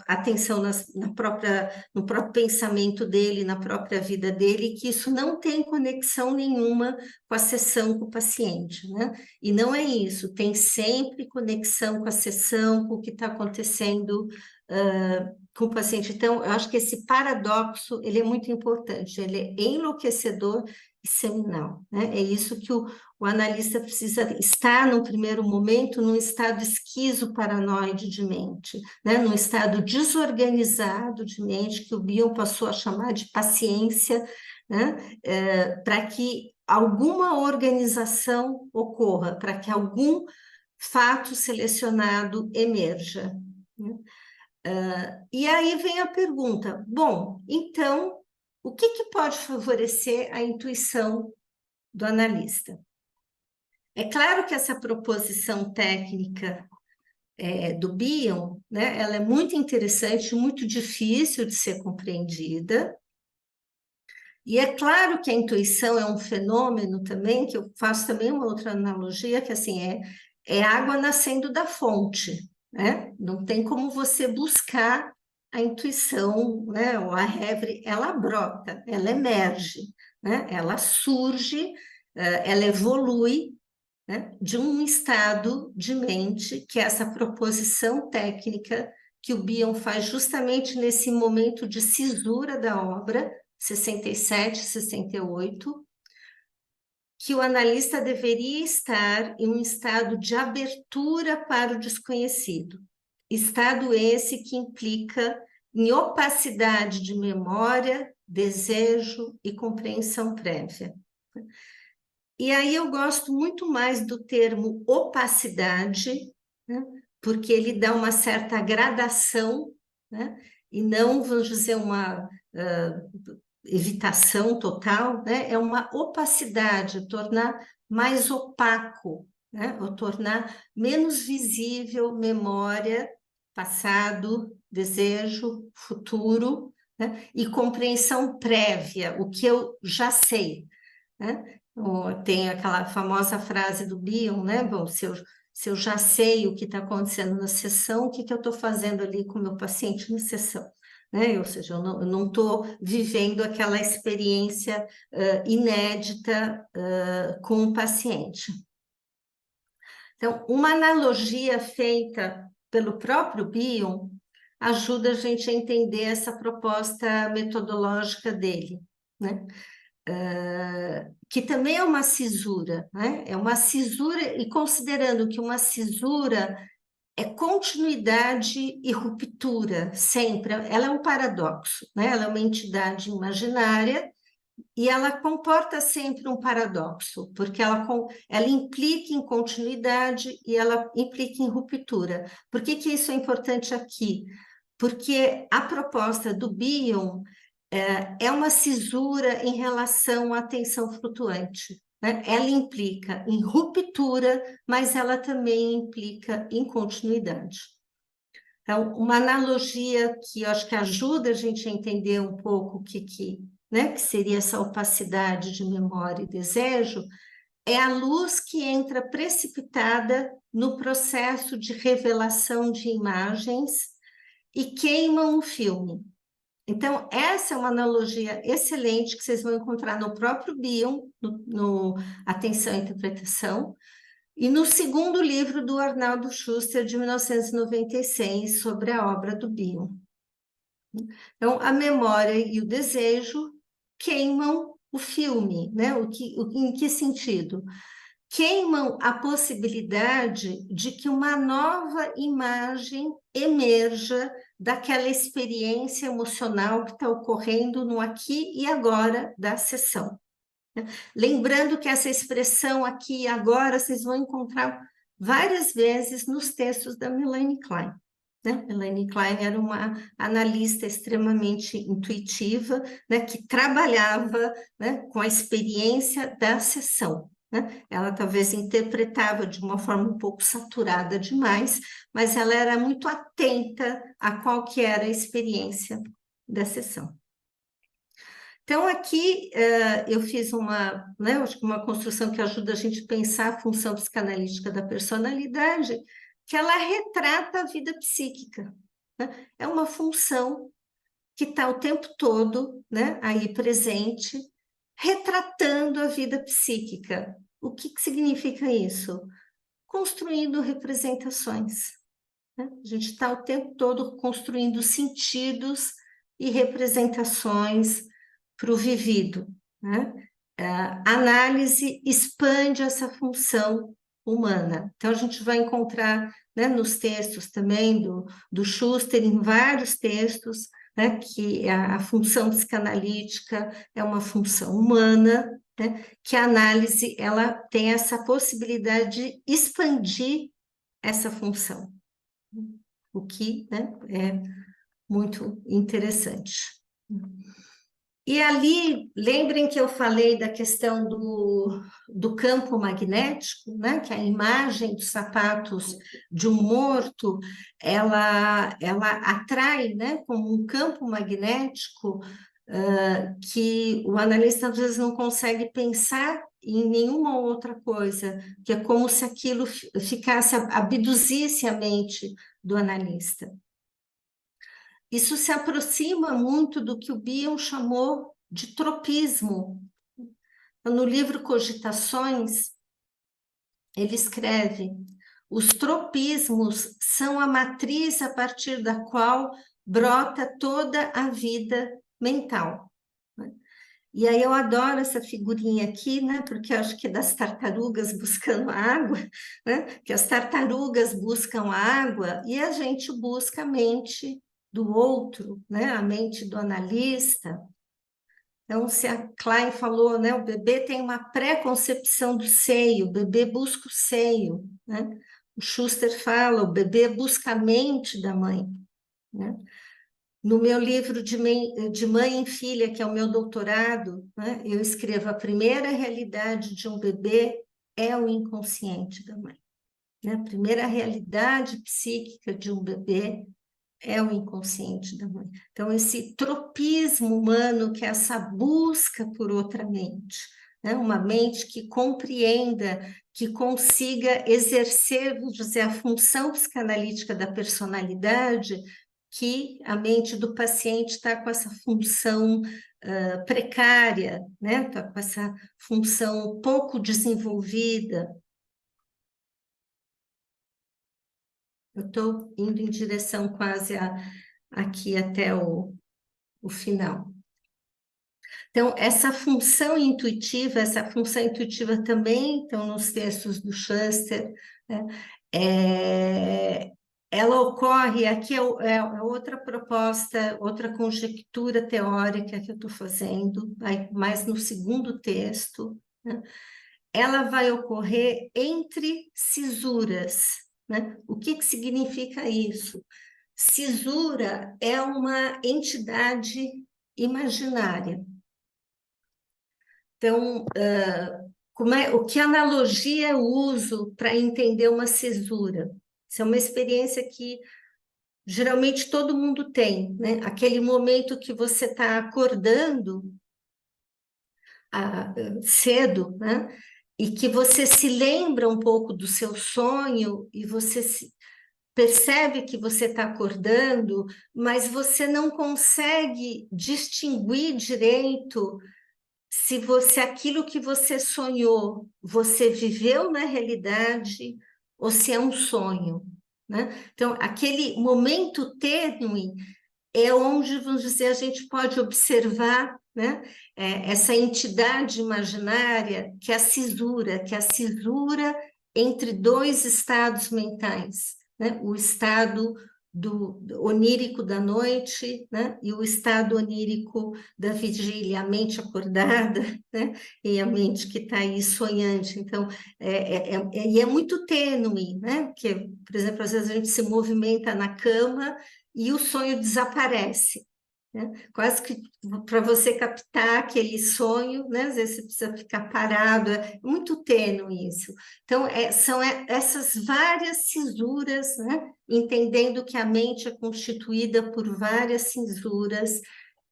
atenção no próprio pensamento dele, na própria vida dele, e que isso não tem conexão nenhuma com a sessão com o paciente, né? E não é isso, tem sempre conexão com a sessão, com o que está acontecendo com o paciente. Então, eu acho que esse paradoxo, ele é muito importante, ele é enlouquecedor e seminal, né? É isso que o analista precisa estar, no primeiro momento, num estado esquizoparanoide de mente, né? Num estado desorganizado de mente, que o Bion passou a chamar de paciência, né? Para que alguma organização ocorra, para que algum fato selecionado emerja, né? E aí vem a pergunta: bom, então, o que pode favorecer a intuição do analista? É claro que essa proposição técnica do Bion, né, ela é muito interessante, muito difícil de ser compreendida, e é claro que a intuição é um fenômeno também, que eu faço também uma outra analogia, que assim, é água nascendo da fonte, né? Não tem como você buscar a intuição, né? Ou a Reverie, ela brota, ela emerge, né? Ela surge, ela evolui, né? De um estado de mente, que é essa proposição técnica que o Bion faz justamente nesse momento de cisura da obra, 67, 68, que o analista deveria estar em um estado de abertura para o desconhecido. Estado esse que implica em opacidade de memória, desejo e compreensão prévia. E aí eu gosto muito mais do termo opacidade, né? Porque ele dá uma certa gradação, né? E não, vamos dizer, uma evitação total, né? É uma opacidade, tornar mais opaco, né? Ou tornar menos visível memória, passado, desejo, futuro, né? E compreensão prévia, o que eu já sei, né? Tem aquela famosa frase do Bion, né? Bom, se eu já sei o que está acontecendo na sessão, o que eu estou fazendo ali com o meu paciente na sessão? Né? Ou seja, eu não estou vivendo aquela experiência inédita com o paciente. Então, uma analogia feita pelo próprio Bion ajuda a gente a entender essa proposta metodológica dele, né? Que também é uma cisura, né? É uma cisura, e considerando que uma cisura é continuidade e ruptura, sempre. Ela é um paradoxo, né? Ela é uma entidade imaginária e ela comporta sempre um paradoxo, porque ela implica em continuidade e ela implica em ruptura. Por que isso é importante aqui? Porque a proposta do Bion é uma cisura em relação à atenção flutuante, né? Ela implica em ruptura, mas ela também implica em continuidade. Então, uma analogia que eu acho que ajuda a gente a entender um pouco né, que seria essa opacidade de memória e desejo, é a luz que entra precipitada no processo de revelação de imagens e queima um filme. Então, essa é uma analogia excelente que vocês vão encontrar no próprio Bion, no Atenção e Interpretação, e no segundo livro do Arnaldo Schuster, de 1996, sobre a obra do Bion. Então, a memória e o desejo queimam o filme, né? Em que sentido? Queimam a possibilidade de que uma nova imagem emerja daquela experiência emocional que está ocorrendo no aqui e agora da sessão. Lembrando que essa expressão aqui e agora vocês vão encontrar várias vezes nos textos da Melanie Klein. Né? Melanie Klein era uma analista extremamente intuitiva, né, que trabalhava, né, com a experiência da sessão. Né? Ela talvez interpretava de uma forma um pouco saturada demais, mas ela era muito atenta a qual que era a experiência da sessão. Então, aqui eu fiz né, acho que uma construção que ajuda a gente a pensar a função psicanalítica da personalidade, que ela retrata a vida psíquica. Né? É uma função que está o tempo todo, né, aí presente, retratando a vida psíquica. O que significa isso? Construindo representações. Né? A gente está o tempo todo construindo sentidos e representações para o vivido. Né? A análise expande essa função humana. Então, a gente vai encontrar, né, nos textos também do Schuster, em vários textos, né, que a função psicanalítica é uma função humana, né, que a análise ela tem essa possibilidade de expandir essa função, o que, né, é muito interessante. E ali, lembrem que eu falei da questão do campo magnético, né? Que a imagem dos sapatos de um morto, ela atrai, né? Como um campo magnético que o analista às vezes não consegue pensar em nenhuma outra coisa, que é como se aquilo ficasse, abduzisse a mente do analista. Isso se aproxima muito do que o Bion chamou de tropismo. No livro Cogitações, ele escreve: os tropismos são a matriz a partir da qual brota toda a vida mental. E aí eu adoro essa figurinha aqui, né? Porque eu acho que é das tartarugas buscando água, né? Que as tartarugas buscam água e a gente busca a mente do outro, né? A mente do analista. Então, se a Klein falou, né? O bebê tem uma pré-concepção do seio, o bebê busca o seio, né? O Schuster fala, o bebê busca a mente da mãe, né? No meu livro de Mãe em Filha, que é o meu doutorado, né, eu escrevo: a primeira realidade de um bebê é o inconsciente da mãe. Né? A primeira realidade psíquica de um bebê é o inconsciente da mãe. Então, esse tropismo humano, que é essa busca por outra mente, né? Uma mente que compreenda, que consiga exercer, vamos dizer, a função psicanalítica da personalidade, que a mente do paciente está com essa função precária, né? Está com essa função pouco desenvolvida. Eu estou indo em direção quase aqui até o final. Então, essa função intuitiva também estão nos textos do Schuster, né? Ela ocorre, aqui é outra proposta, outra conjectura teórica que eu estou fazendo, mais no segundo texto, né? Ela vai ocorrer entre cisuras, né? O que significa isso? Cisura é uma entidade imaginária. Então, que analogia eu uso para entender uma cisura? Isso é uma experiência que geralmente todo mundo tem, né? Aquele momento que você está acordando cedo, né? E que você se lembra um pouco do seu sonho e você percebe que você está acordando, mas você não consegue distinguir direito se aquilo que você sonhou, você viveu na realidade ou se é um sonho, né? Então, aquele momento tênue é onde, vamos dizer, a gente pode observar, né, essa entidade imaginária que é a cisura entre dois estados mentais, né? O estado do onírico da noite, né? E o estado onírico da vigília, a mente acordada, né? E a mente que está aí sonhante. Então, e é muito tênue, né? Porque, por exemplo, às vezes a gente se movimenta na cama e o sonho desaparece, né? Quase que para você captar aquele sonho, né? Às vezes você precisa ficar parado, é muito tênue isso. Então, são essas várias cisuras, né? Entendendo que a mente é constituída por várias cisuras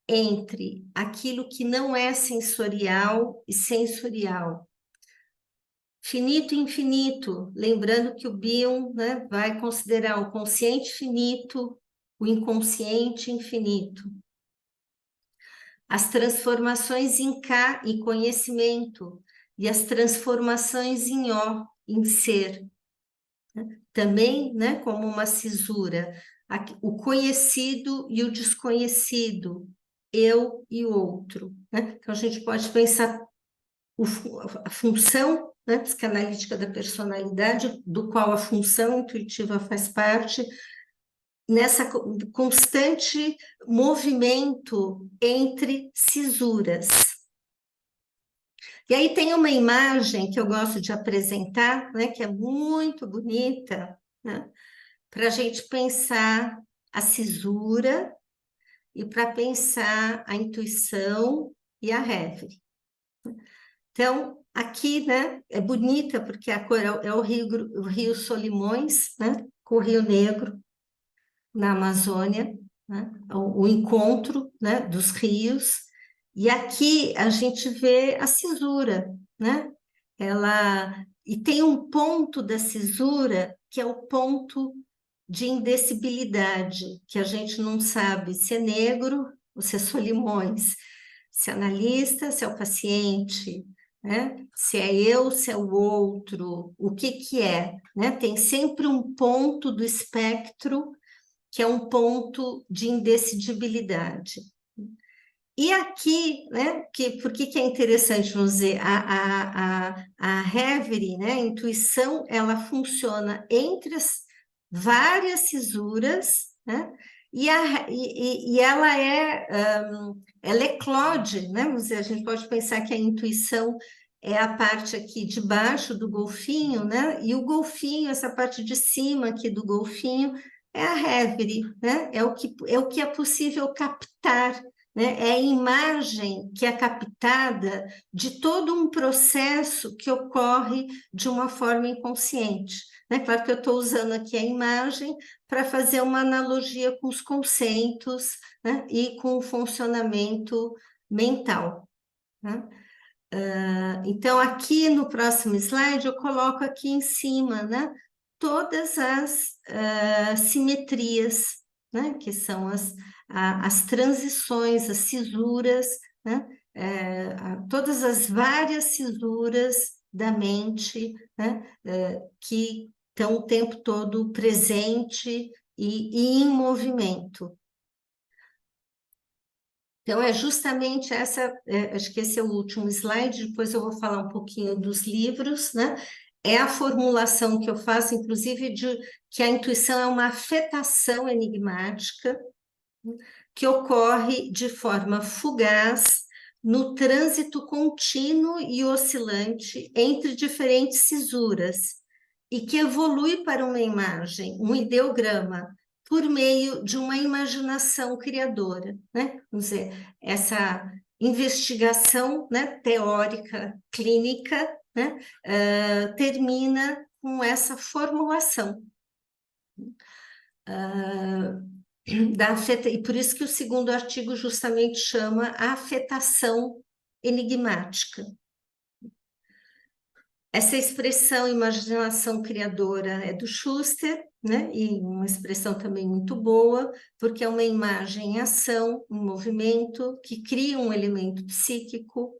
entre aquilo que não é sensorial e sensorial. Finito e infinito, lembrando que o Bion, né, vai considerar o consciente finito, o inconsciente infinito. As transformações em K, em conhecimento, e as transformações em O, em ser. Também, né, como uma cisura, o conhecido e o desconhecido, eu e o outro, né? Então, a gente pode pensar a função, né, psicanalítica da personalidade, do qual a função intuitiva faz parte, nessa constante movimento entre cisuras. E aí tem uma imagem que eu gosto de apresentar, né, que é muito bonita, né, para a gente pensar a cisura e para pensar a intuição e a reverie. Então, aqui, né, é bonita porque a cor é o Rio Solimões, né, com o Rio Negro na Amazônia, né, o encontro, né, dos rios. E aqui a gente vê a cisura, né? E tem um ponto da cisura que é o ponto de indecibilidade, que a gente não sabe se é negro ou se é Solimões, se é analista, se é o paciente, né? Se é eu, se é o outro, o que que é, né? Tem sempre um ponto do espectro que é um ponto de indecidibilidade. E aqui, né, por que é interessante, vamos dizer, a reverie, né, a intuição, ela funciona entre as várias cisuras, né, e ela eclode, né, vamos dizer, a gente pode pensar que a intuição é a parte aqui de baixo do golfinho, né, e o golfinho, essa parte de cima aqui do golfinho, é a reverie, né, é o que é possível captar, né? É a imagem que é captada de todo um processo que ocorre de uma forma inconsciente. Né? Claro que eu estou usando aqui a imagem para fazer uma analogia com os conceitos, né? E com o funcionamento mental. Né? Então, aqui no próximo slide, eu coloco aqui em cima, né, todas as simetrias, né, que são as transições, as cisuras, né, todas as várias cisuras da mente, né, que estão o tempo todo presente e em movimento. Então, é justamente acho que esse é o último slide, depois eu vou falar um pouquinho dos livros, né? É a formulação que eu faço, inclusive, de que a intuição é uma afetação enigmática que ocorre de forma fugaz no trânsito contínuo e oscilante entre diferentes cisuras e que evolui para uma imagem, um ideograma, por meio de uma imaginação criadora, né? Vamos dizer, essa investigação, né, teórica, clínica, né, termina com essa formulação. e por isso que o segundo artigo justamente chama a afetação enigmática. Essa expressão imaginação criadora é do Schuster, né? E uma expressão também muito boa, porque é uma imagem em ação, um movimento que cria um elemento psíquico,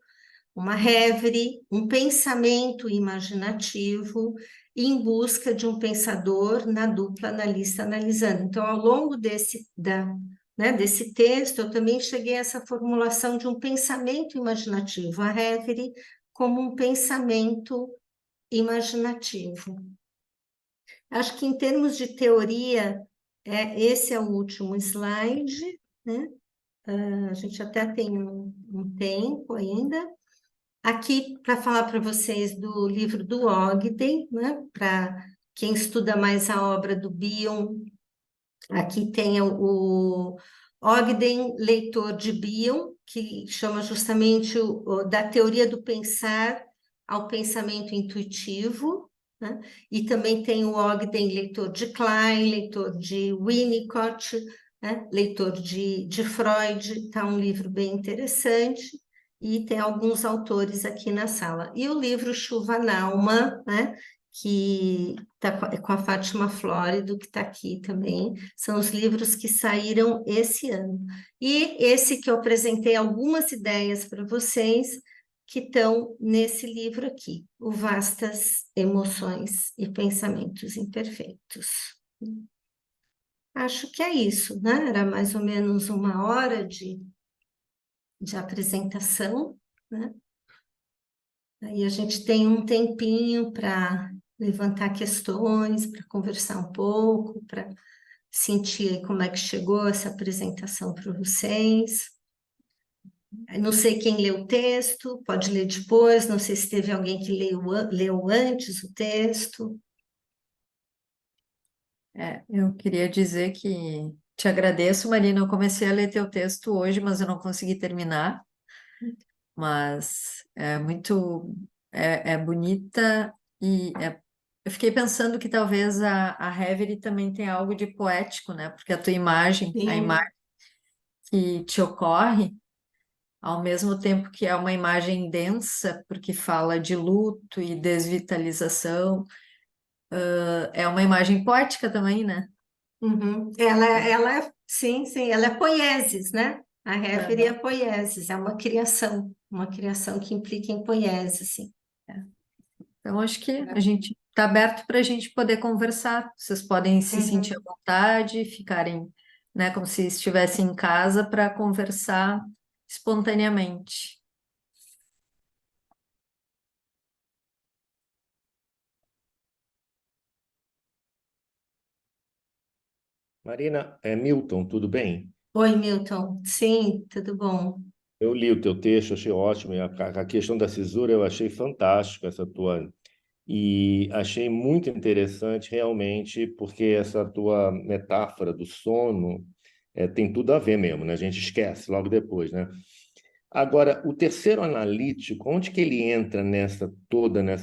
uma rêverie, um pensamento imaginativo em busca de um pensador na dupla analista analisando. Então, ao longo desse texto, eu também cheguei a essa formulação de um pensamento imaginativo, a rêverie como um pensamento imaginativo. Acho que em termos de teoria, esse é o último slide, né? A gente até tem um tempo ainda. Aqui, para falar para vocês do livro do Ogden, né? Para quem estuda mais a obra do Bion, aqui tem o Ogden, leitor de Bion, que chama justamente da teoria do pensar ao pensamento intuitivo, né? E também tem o Ogden, leitor de Klein, leitor de Winnicott, né? Leitor de Freud, está um livro bem interessante, e tem alguns autores aqui na sala. E o livro Chuva Nauman, né? Que está com a Fátima Flórido, que está aqui também, são os livros que saíram esse ano. E esse que eu apresentei algumas ideias para vocês, que estão nesse livro aqui, o Vastas Emoções e Pensamentos Imperfeitos. Acho que é isso, né? Era mais ou menos uma hora de apresentação, né? Aí a gente tem um tempinho para levantar questões, para conversar um pouco, para sentir aí como é que chegou essa apresentação para vocês. Não sei quem leu o texto, pode ler depois, não sei se teve alguém que leu antes o texto. Eu queria dizer que te agradeço, Marina. Eu comecei a ler teu texto hoje, mas eu não consegui terminar. Mas é muito bonita eu fiquei pensando que talvez a Reverie também tem algo de poético, né? Porque a tua imagem, a Sim. imagem que te ocorre, ao mesmo tempo que é uma imagem densa, porque fala de luto e desvitalização, é uma imagem poética também, né? Uhum. Sim, sim, ela é poiesis, né? A Reverie é poiesis, é uma criação que implica em poiesis, sim. Então, acho que a gente está aberto para a gente poder conversar. Vocês podem se sentir à Uhum. vontade, ficarem, né, como se estivessem em casa para conversar espontaneamente. Marina, é Milton, tudo bem? Oi, Milton. Sim, tudo bom? Eu li o teu texto, achei ótimo, e a questão da cisura eu achei fantástico, essa tua. E achei muito interessante, realmente, porque essa tua metáfora do sono tem tudo a ver mesmo, né? A gente esquece logo depois, né? Agora, o terceiro analítico, onde que ele entra nessa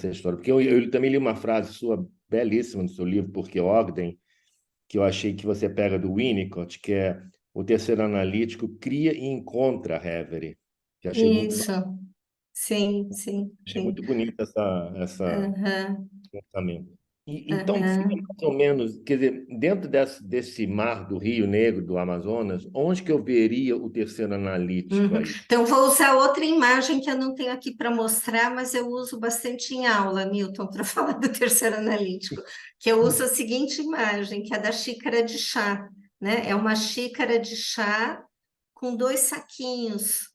história? Porque eu também li uma frase sua belíssima no seu livro, Porque Ogden, que eu achei que você pega do Winnicott, que é o terceiro analítico cria e encontra a Reverie, que Isso. Sim, sim, achei sim. muito bonito essa Aham, pensamento. Então, fica aham. mais ou menos, quer dizer, dentro desse mar do Rio Negro, do Amazonas, onde que eu veria o terceiro analítico Uhum. aí? Então, vou usar outra imagem que eu não tenho aqui para mostrar, mas eu uso bastante em aula, Milton, para falar do terceiro analítico, que eu uso a seguinte imagem, que é da xícara de chá, né? É uma xícara de chá com dois saquinhos,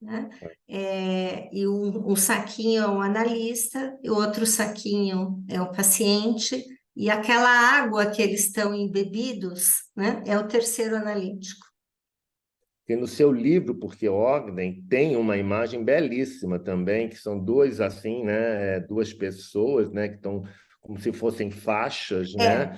né? E um saquinho é o analista, e o outro saquinho é o paciente, e aquela água que eles estão embebidos, né? É o terceiro analítico. Porque no seu livro, Porque Ogden, tem uma imagem belíssima também, que são dois assim, né? Duas pessoas, né? Que estão como se fossem faixas, né?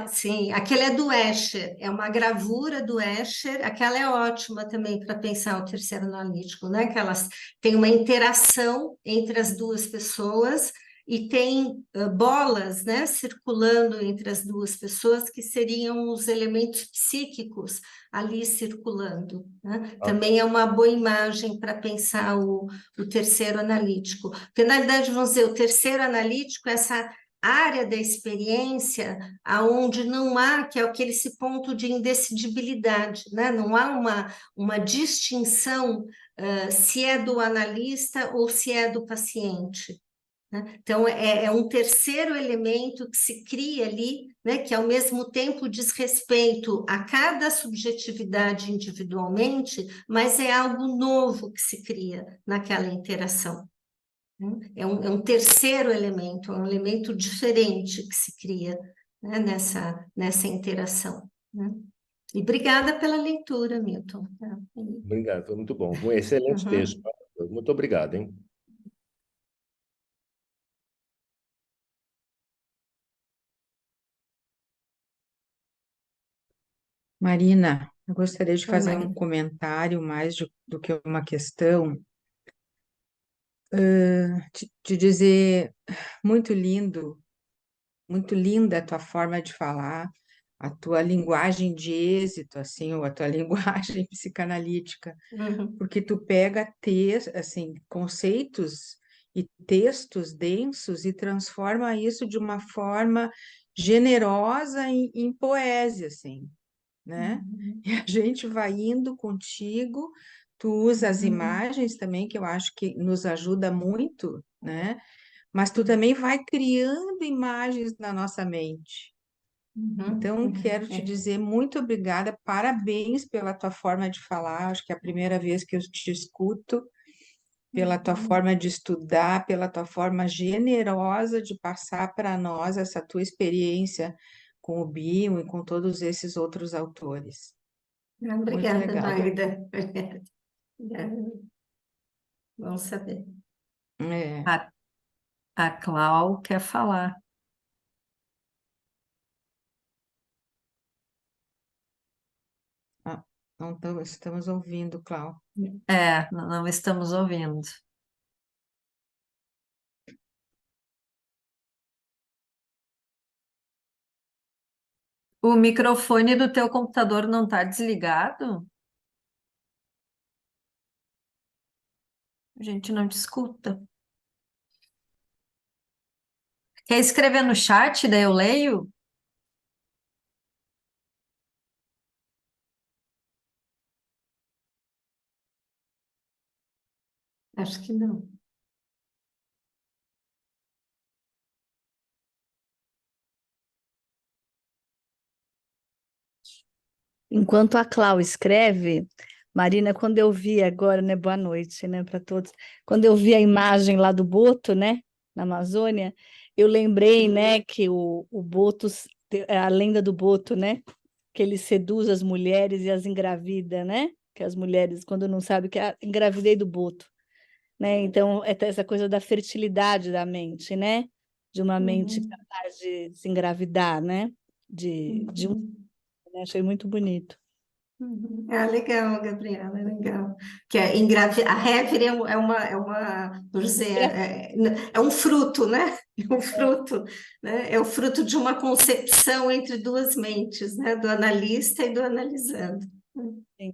Sim, aquela é do Escher, é uma gravura do Escher, aquela é ótima também para pensar o terceiro analítico, né? Que elas têm uma interação entre as duas pessoas e tem bolas, né, circulando entre as duas pessoas, que seriam os elementos psíquicos ali circulando, né? Ah, Também é uma boa imagem para pensar o terceiro analítico. Porque, na verdade, vamos dizer, o terceiro analítico é essa área da experiência aonde não há, que é aquele esse ponto de indecidibilidade, né? Não há uma distinção se é do analista ou se é do paciente, né? Então, é um terceiro elemento que se cria ali, né, que ao mesmo tempo diz respeito a cada subjetividade individualmente, mas é algo novo que se cria naquela interação, né? É um terceiro elemento, é um elemento diferente que se cria, né, nessa interação, né? E obrigada pela leitura, Milton. obrigado, foi muito bom. Um excelente texto. Uhum. Muito obrigado, hein? Marina, eu gostaria de Oi, fazer um Marina. comentário mais do que uma questão, de dizer muito lindo, muito linda a tua forma de falar, a tua linguagem de êxito, assim, ou a tua linguagem psicanalítica, Uhum. porque tu pega assim, conceitos e textos densos e transforma isso de uma forma generosa em poesia, assim, né? Uhum. E a gente vai indo contigo, tu usa as Uhum. imagens também, que eu acho que nos ajuda muito, né? Mas tu também vai criando imagens na nossa mente. Uhum. Então, quero te É. dizer muito obrigada, parabéns pela tua forma de falar, acho que é a primeira vez que eu te escuto, pela tua Uhum. forma de estudar, pela tua forma generosa de passar para nós essa tua experiência com o Bion e com todos esses outros autores. Muito Obrigada, legal. Magda. Obrigada. Bom saber. É, A, a Clau quer falar. ah, não estamos ouvindo, Clau. Não estamos ouvindo. O microfone do teu computador não está desligado? A gente não te escuta. Quer escrever no chat, daí eu leio? Acho que não. Enquanto a Clau escreve, Marina, quando eu vi agora, né, boa noite, né, para todos. Quando eu vi a imagem lá do boto, né, na Amazônia, eu lembrei, né, que o boto, a lenda do boto, né, que ele seduz as mulheres e as engravida, né, que as mulheres, quando não sabem, que engravidei do boto, né, então é essa coisa da fertilidade da mente, né, de uma mente Uhum. capaz de se engravidar, né, de um, Uhum. né, achei muito bonito. Uhum. Ah, legal, Gabriela, legal. Que a Révere por dizer, é um fruto, né? É um fruto, né? É o fruto de uma concepção entre duas mentes, né? Do analista e do analisando. Sim.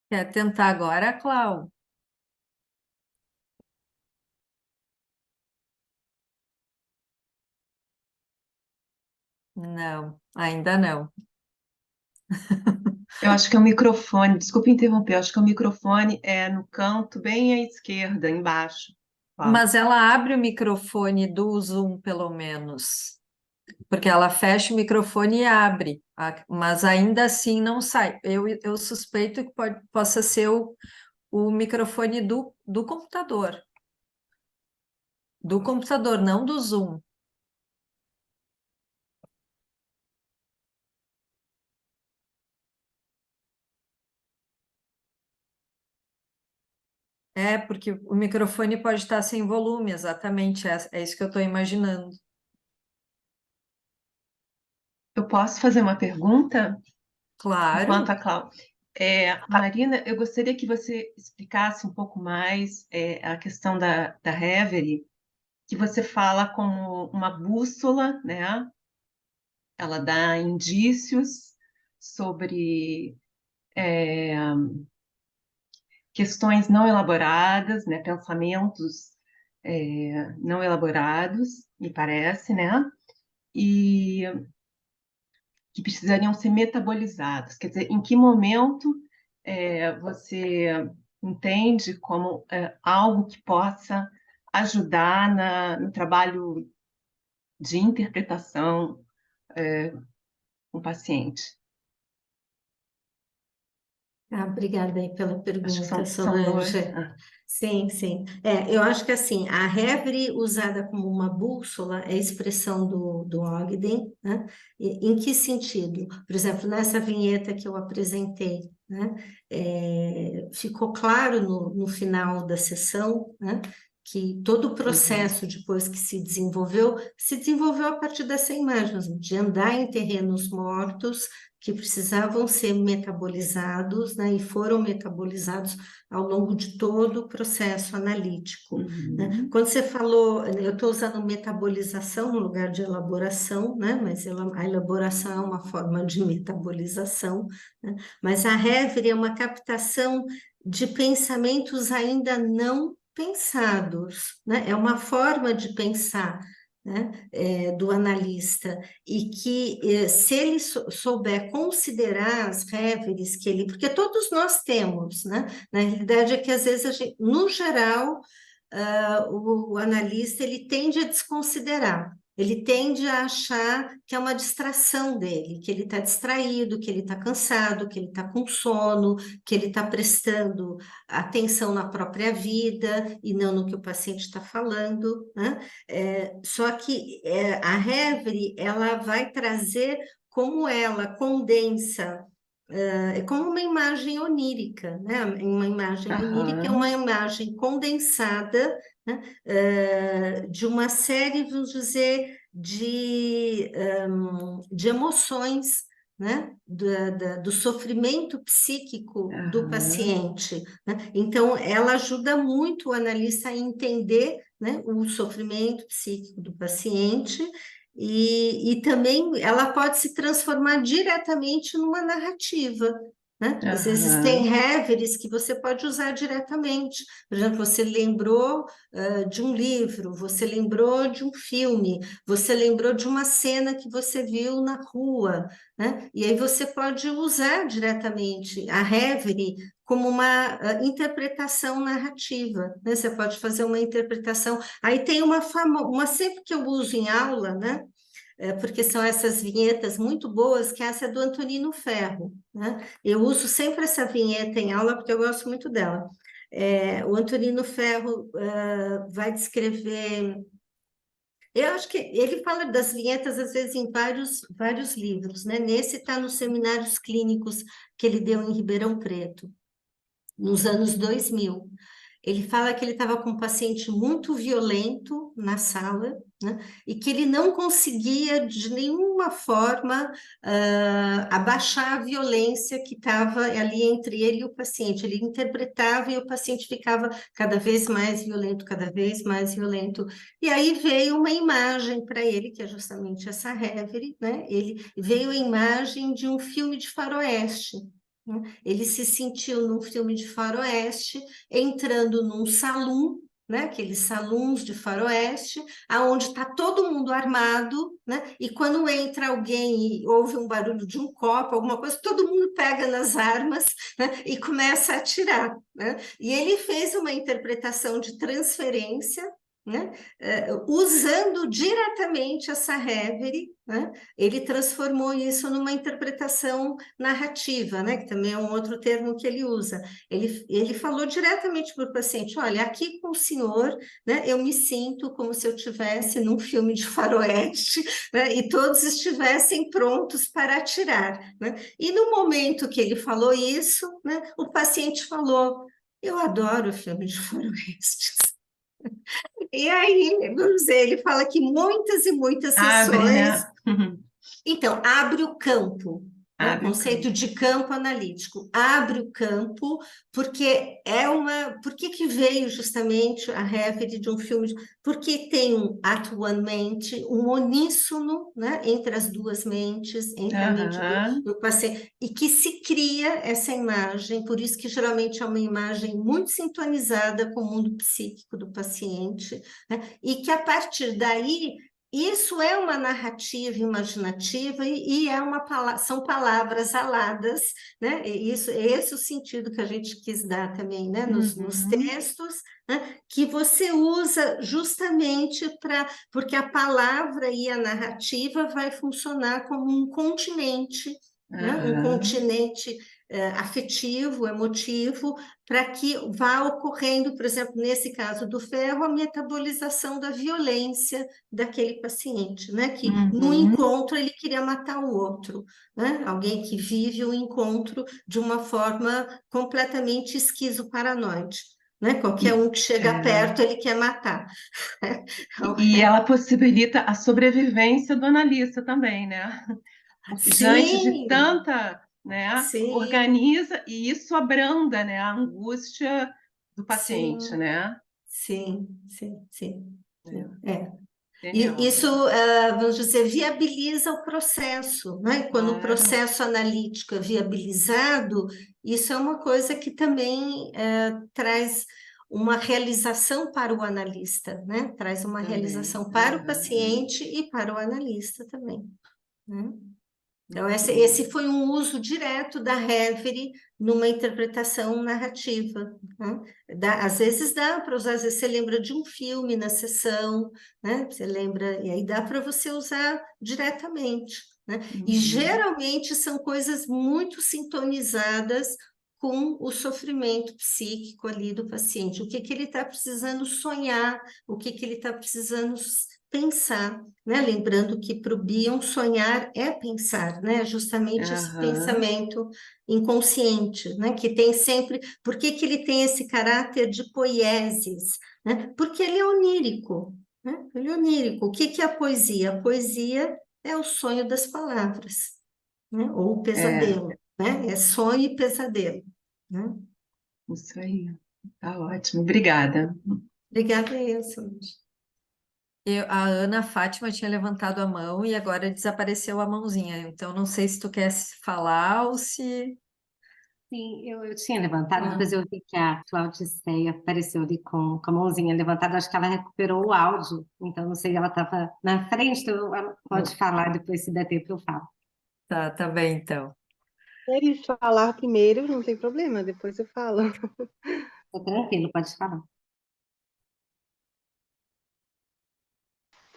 Quer tentar agora, Clau? Não, ainda não. Eu acho que é o microfone, desculpa interromper, eu acho que o microfone é no canto bem à esquerda, embaixo. Ó, Mas ela abre o microfone do Zoom, pelo menos. Porque ela fecha o microfone e abre, mas ainda assim não sai. Eu suspeito que possa ser o microfone do computador. Do computador, não do Zoom. É, porque o microfone pode estar sem volume, exatamente. É isso que eu estou imaginando. Eu posso fazer uma pergunta Claro. enquanto a Cláudia. Marina, eu gostaria que você explicasse um pouco mais a questão da Reverie, que você fala como uma bússola, né? Ela dá indícios sobre questões não elaboradas, né? Pensamentos não elaborados, me parece, né? E que precisariam ser metabolizados. Quer dizer, em que momento você entende como algo que possa ajudar no trabalho de interpretação com o paciente? Obrigada aí pela Acho que pergunta, são dois. Solange. Sim, sim. Eu acho que assim, a Reverie usada como uma bússola é a expressão do Ogden, né? Em que sentido? Por exemplo, nessa vinheta que eu apresentei, né? Ficou claro no final da sessão, né? Que todo o processo depois que se desenvolveu a partir dessa imagem, de andar em terrenos mortos, que precisavam ser metabolizados, né, e foram metabolizados ao longo de todo o processo analítico, né? Quando você falou, eu estou usando metabolização no lugar de elaboração, né, mas a elaboração é uma forma de metabolização, né? Mas a Reverie é uma captação de pensamentos ainda não pensados, né? É uma forma de pensar, né, do analista, e que se ele souber considerar as Reveries que ele... Porque todos nós temos, né? Na realidade é que às vezes, no geral, o analista ele tende a desconsiderar, ele tende a achar que é uma distração dele, que ele está distraído, que ele está cansado, que ele está com sono, que ele está prestando atenção na própria vida e não no que o paciente está falando, né? Só que a Reverie, ela vai trazer como ela condensa, é como uma imagem onírica, né? Uma imagem onírica é uma imagem condensada, né? De uma série, vamos dizer, de emoções, né? Do sofrimento psíquico do paciente, né? Então, ela ajuda muito o analista a entender, né, o sofrimento psíquico do paciente, e também ela pode se transformar diretamente numa narrativa, né? Às vezes tem Reveries que você pode usar diretamente. Por exemplo, você lembrou de um livro, você lembrou de um filme, você lembrou de uma cena que você viu na rua, né? E aí você pode usar diretamente a Reverie como uma interpretação narrativa, né? Você pode fazer uma interpretação. Aí tem uma sempre que eu uso em aula, né? Porque são essas vinhetas muito boas, que essa é do Antonino Ferro, né? Eu uso sempre essa vinheta em aula porque eu gosto muito dela. O Antonino Ferro vai descrever... Eu acho que ele fala das vinhetas, às vezes, em vários livros, né? Nesse está nos seminários clínicos que ele deu em Ribeirão Preto, nos anos 2000. Ele fala que ele estava com um paciente muito violento na sala, né? E que ele não conseguia, de nenhuma forma, abaixar a violência que estava ali entre ele e o paciente. Ele interpretava e o paciente ficava cada vez mais violento, cada vez mais violento. E aí veio uma imagem para ele, que é justamente essa Reverie, né? Ele veio a imagem de um filme de faroeste. Ele se sentiu num filme de faroeste, entrando num salão, né, aqueles salões de faroeste, aonde está todo mundo armado, né, e quando entra alguém e ouve um barulho de um copo, alguma coisa, todo mundo pega nas armas, né, e começa a atirar, né? E ele fez uma interpretação de transferência, né, usando diretamente essa Reverie, né? Ele transformou isso numa interpretação narrativa, né? Que também é um outro termo que ele usa. Ele falou diretamente para o paciente: olha, aqui com o senhor, né, eu me sinto como se eu estivesse num filme de faroeste, né, e todos estivessem prontos para atirar, né? E no momento que ele falou isso, né, o paciente falou: eu adoro filme de faroeste. E aí, vamos dizer, ele fala que muitas e muitas Abre, sessões né? Então, abre o campo, né? O Abre o conceito campo. de campo analítico. Abre o campo, porque Por que que veio justamente a Reverie de um filme? Porque tem atualmente um uníssono, né, entre as duas mentes, entre a mente Aham. do paciente, e que se cria essa imagem, por isso que geralmente é uma imagem muito sintonizada com o mundo psíquico do paciente, né? E que a partir daí isso é uma narrativa imaginativa e são palavras aladas, né? E isso, é esse o sentido que a gente quis dar também, né? Nos Uhum. textos, né? Que você usa justamente porque a palavra e a narrativa vai funcionar como um continente, né? Um Aham. continente afetivo, emotivo, para que vá ocorrendo, por exemplo, nesse caso do ferro, a metabolização da violência daquele paciente, né? Que no Uhum. encontro ele queria matar o outro, né? Alguém que vive o encontro de uma forma completamente esquizoparanoide, né? Qualquer E, um que chega é, perto ele quer matar. e ela possibilita a sobrevivência do analista também, né? Porque diante de Sim, tanta, né, sim, organiza e isso abranda, né, a angústia do paciente, sim, né? sim, sim, sim. É, É. E genial. isso, vamos dizer, viabiliza o processo, né? Quando o Claro. processo analítico é viabilizado, isso é uma coisa que também traz uma realização para o analista, né? Traz uma Também. realização para o Aham. paciente e para o analista também, né? Então, Muito bom. esse foi um uso direto da Reverie numa interpretação narrativa, né? Às vezes dá para usar, às vezes você lembra de um filme na sessão, né? Você lembra, e aí dá para você usar diretamente, né? E Uhum. geralmente são coisas muito sintonizadas com o sofrimento psíquico ali do paciente, o que que ele está precisando sonhar, o que que ele está precisando pensar, né? Lembrando que para o Bion sonhar é pensar, né? Justamente esse Aham. pensamento inconsciente, né? Que tem sempre. Por que que ele tem esse caráter de poiesis, né? Porque ele é onírico, né? Ele é onírico. O que que é a poesia? A poesia é o sonho das palavras, né? Ou o É, pesadelo, né? É sonho e pesadelo, né? isso aí. Tá ótimo. Obrigada. Obrigada, Solange. A Ana Fátima tinha levantado a mão e agora desapareceu a mãozinha. Então, não sei se tu quer falar ou se. Sim, eu tinha levantado, Ah, depois eu vi que a Claudiceia apareceu ali com a mãozinha levantada, acho que ela recuperou o áudio, então não sei, ela estava na frente, então ela pode falar depois, se der tempo eu falo. tá bem, então. Queres falar primeiro, não tem problema, depois eu falo. Tá tranquilo, pode falar.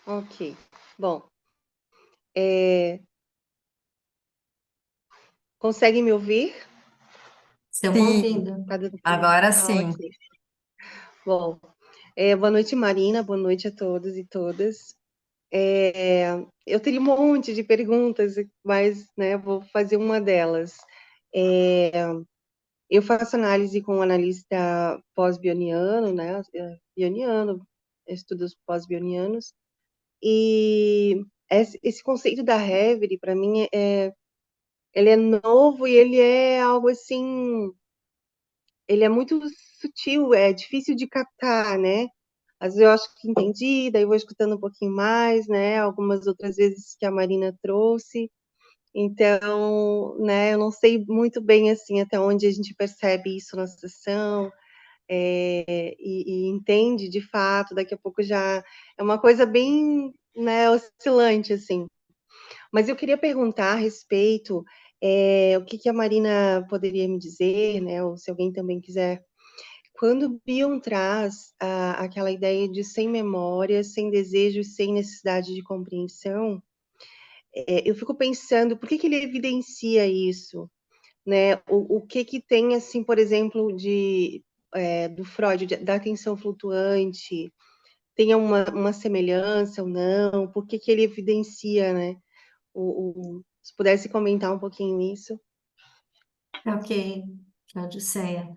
Ok. Bom, é, consegue me ouvir? Estamos Sim, ouvindo. Tá dando pra- agora Ah, sim. ok. Bom, boa noite, Marina, boa noite a todos e todas. Eu teria um monte de perguntas, mas né, vou fazer uma delas. É, eu faço análise com um analista pós-bioniano, né? Bioniano, estudos pós-bionianos, e esse conceito da Reverie, para mim, ele é novo e ele é algo assim, ele é muito sutil, é difícil de captar, né? Às vezes eu acho que entendi, daí eu vou escutando um pouquinho mais, né? Algumas outras vezes que a Marina trouxe. Então, né, eu não sei muito bem assim até onde a gente percebe isso na sessão, e entende de fato, daqui a pouco já é uma coisa bem, né, oscilante, assim. Mas eu queria perguntar a respeito, o que que a Marina poderia me dizer, né, ou se alguém também quiser, quando Bion traz aquela ideia de sem memória, sem desejo, sem necessidade de compreensão, eu fico pensando, por que que ele evidencia isso, né? O que que tem, assim, por exemplo, do Freud, da atenção flutuante, tem uma semelhança ou não? Por que que ele evidencia, né? Se pudesse comentar um pouquinho isso. Ok, Odisseia.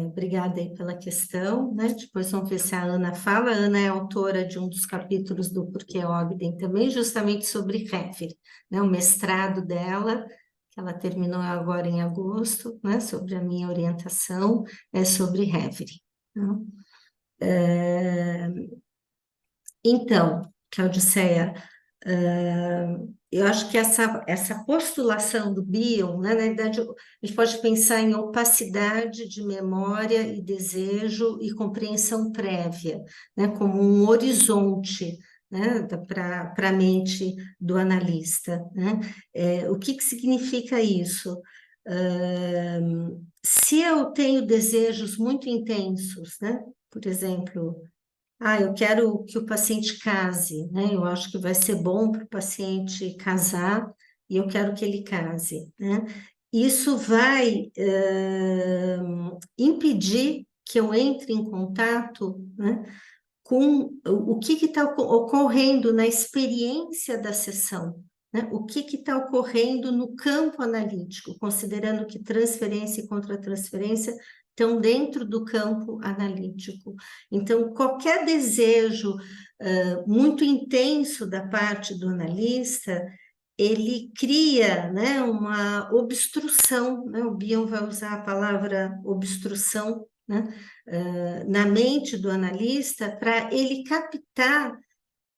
Obrigada aí pela questão, né? Depois vamos ver se a Ana fala. A Ana é autora de um dos capítulos do Porquê Ogden também, justamente sobre Reverie, né? O mestrado dela, que ela terminou agora em agosto, né? Sobre a minha orientação, é sobre Reverie. Né? Então, Claudiceia, eu acho que essa postulação do Bion, né, na verdade, a gente pode pensar em opacidade de memória e desejo e compreensão prévia, né, como um horizonte, né, para a mente do analista. Né? O que significa isso? Se eu tenho desejos muito intensos, né, por exemplo, eu quero que o paciente case, né? Eu acho que vai ser bom para o paciente casar e eu quero que ele case, né? Isso vai impedir que eu entre em contato, né, com o que está ocorrendo na experiência da sessão, né? O que está ocorrendo no campo analítico, considerando que transferência e contra-transferência estão dentro do campo analítico. Então, qualquer desejo muito intenso da parte do analista, ele cria, né, uma obstrução, né? O Bion vai usar a palavra obstrução, né, na mente do analista para ele captar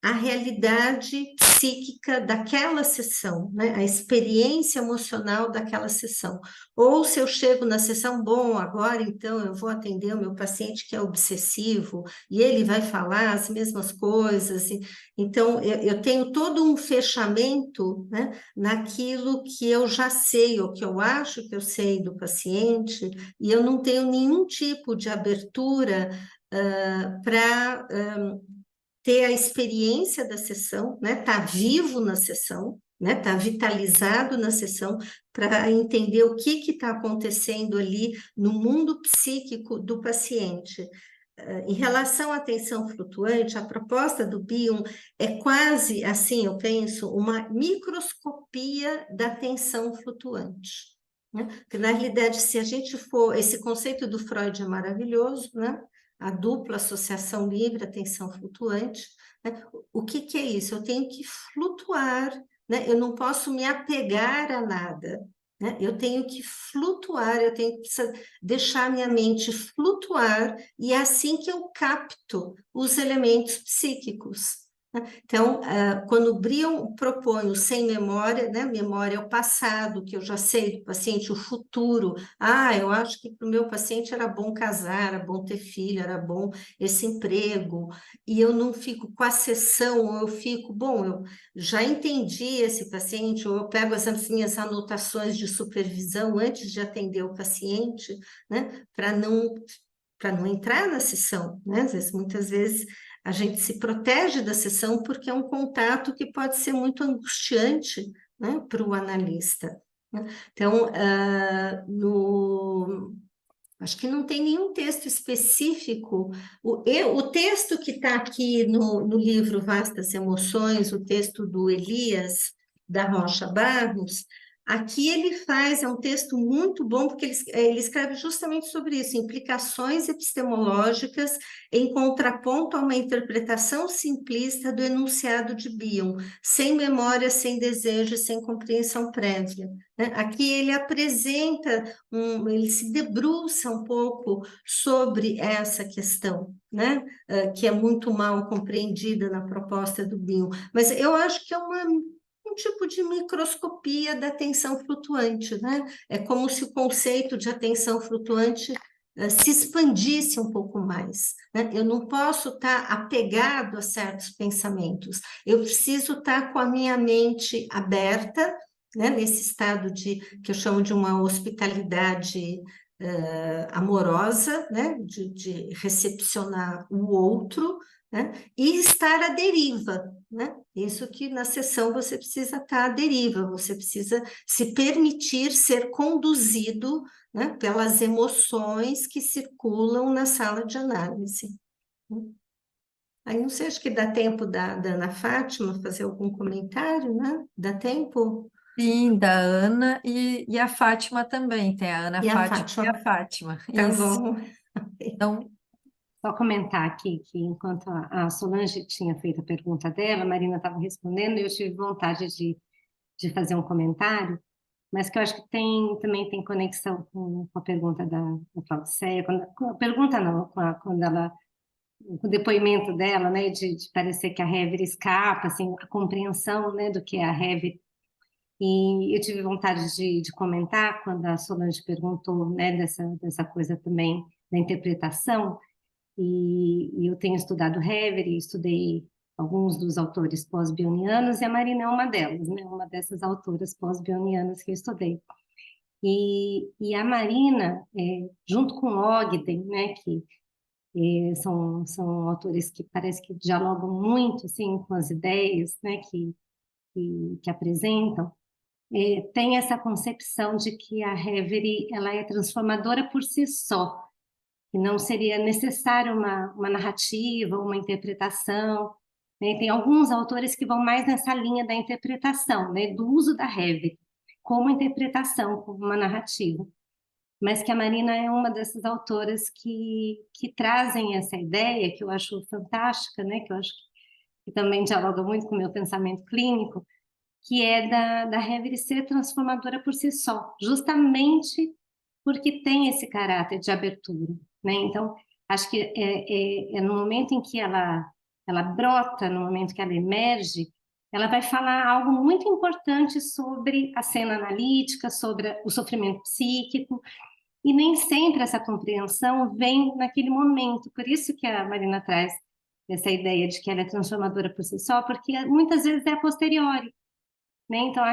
a realidade psíquica daquela sessão, né? A experiência emocional daquela sessão. Ou se eu chego na sessão, bom, agora então eu vou atender o meu paciente que é obsessivo e ele vai falar as mesmas coisas. Então, eu tenho todo um fechamento, né, naquilo que eu já sei, ou que eu acho que eu sei do paciente, e eu não tenho nenhum tipo de abertura para ter a experiência da sessão, né? Tá vivo na sessão, né? Tá vitalizado na sessão para entender o que está acontecendo ali no mundo psíquico do paciente. Em relação à atenção flutuante, a proposta do Bion é quase, assim, eu penso, uma microscopia da atenção flutuante. Né? Porque, na realidade, se a gente for... Esse conceito do Freud é maravilhoso, né? A dupla associação livre, atenção flutuante. Né? O que é isso? Eu tenho que flutuar, né? Eu não posso me apegar a nada. Né? Eu tenho que flutuar, eu tenho que deixar minha mente flutuar, e é assim que eu capto os elementos psíquicos. Então, quando o Bion propõe o sem memória, né? Memória é o passado, que eu já sei do paciente, o futuro. Eu acho que para o meu paciente era bom casar, era bom ter filho, era bom esse emprego, e eu não fico com a sessão, ou eu fico, bom, eu já entendi esse paciente, ou eu pego as minhas anotações de supervisão antes de atender o paciente, né? Para não entrar na sessão, né? Muitas vezes a gente se protege da sessão porque é um contato que pode ser muito angustiante, né, para o analista. Né? Então, acho que não tem nenhum texto específico. O texto que está aqui no livro Vastas Emoções, o texto do Elias da Rocha Barros, aqui ele é um texto muito bom, porque ele escreve justamente sobre isso, implicações epistemológicas em contraponto a uma interpretação simplista do enunciado de Bion, sem memória, sem desejo, sem compreensão prévia. Né? Aqui ele apresenta, ele se debruça um pouco sobre essa questão, né? Que é muito mal compreendida na proposta do Bion. Mas eu acho que é um tipo de microscopia da atenção flutuante, né? É como se o conceito de atenção flutuante se expandisse um pouco mais. Né? Eu não posso estar apegado a certos pensamentos, eu preciso estar com a minha mente aberta, né? Nesse estado que eu chamo de uma hospitalidade amorosa, né? De recepcionar o outro, né? E estar à deriva, né? Isso que na sessão você precisa estar à deriva, você precisa se permitir ser conduzido, né, pelas emoções que circulam na sala de análise. Aí não sei, acho que dá tempo da Ana Fátima fazer algum comentário, né? Dá tempo? Sim, da Ana e a Fátima também. Tem a Ana E a Fátima e a Fátima, Fátima. tá Isso. bom. Então, Só comentar aqui que enquanto a Solange tinha feito a pergunta dela, a Marina estava respondendo, e eu tive vontade de fazer um comentário, mas que eu acho que também tem conexão com a pergunta da Claudicéia, com a pergunta não, quando ela, com o depoimento dela, né, de parecer que a Hever escapa, assim, a compreensão, né, do que é a Hever. E eu tive vontade de comentar quando a Solange perguntou, né, dessa coisa também da interpretação, e eu tenho estudado Hever, estudei alguns dos autores pós-bionianos, e a Marina é uma delas, né, uma dessas autoras pós-bionianas que eu estudei. E a Marina, junto com Ogden, né, que são autores que parece que dialogam muito assim, com as ideias, né, que apresentam, tem essa concepção de que a Reverie ela é transformadora por si só, que não seria necessário uma narrativa, uma interpretação, né? Tem alguns autores que vão mais nessa linha da interpretação, né? Do uso da Reverie como interpretação, como uma narrativa. Mas que a Marina é uma dessas autoras que trazem essa ideia, que eu acho fantástica, né? Que eu acho que também dialoga muito com o meu pensamento clínico, que é da Reverie ser transformadora por si só, justamente porque tem esse caráter de abertura, né? Então, acho que é no momento em que ela brota, no momento que ela emerge, ela vai falar algo muito importante sobre a cena analítica, sobre o sofrimento psíquico, e nem sempre essa compreensão vem naquele momento. Por isso que a Marina traz essa ideia de que ela é transformadora por si só, porque muitas vezes é a posteriori, né? Então,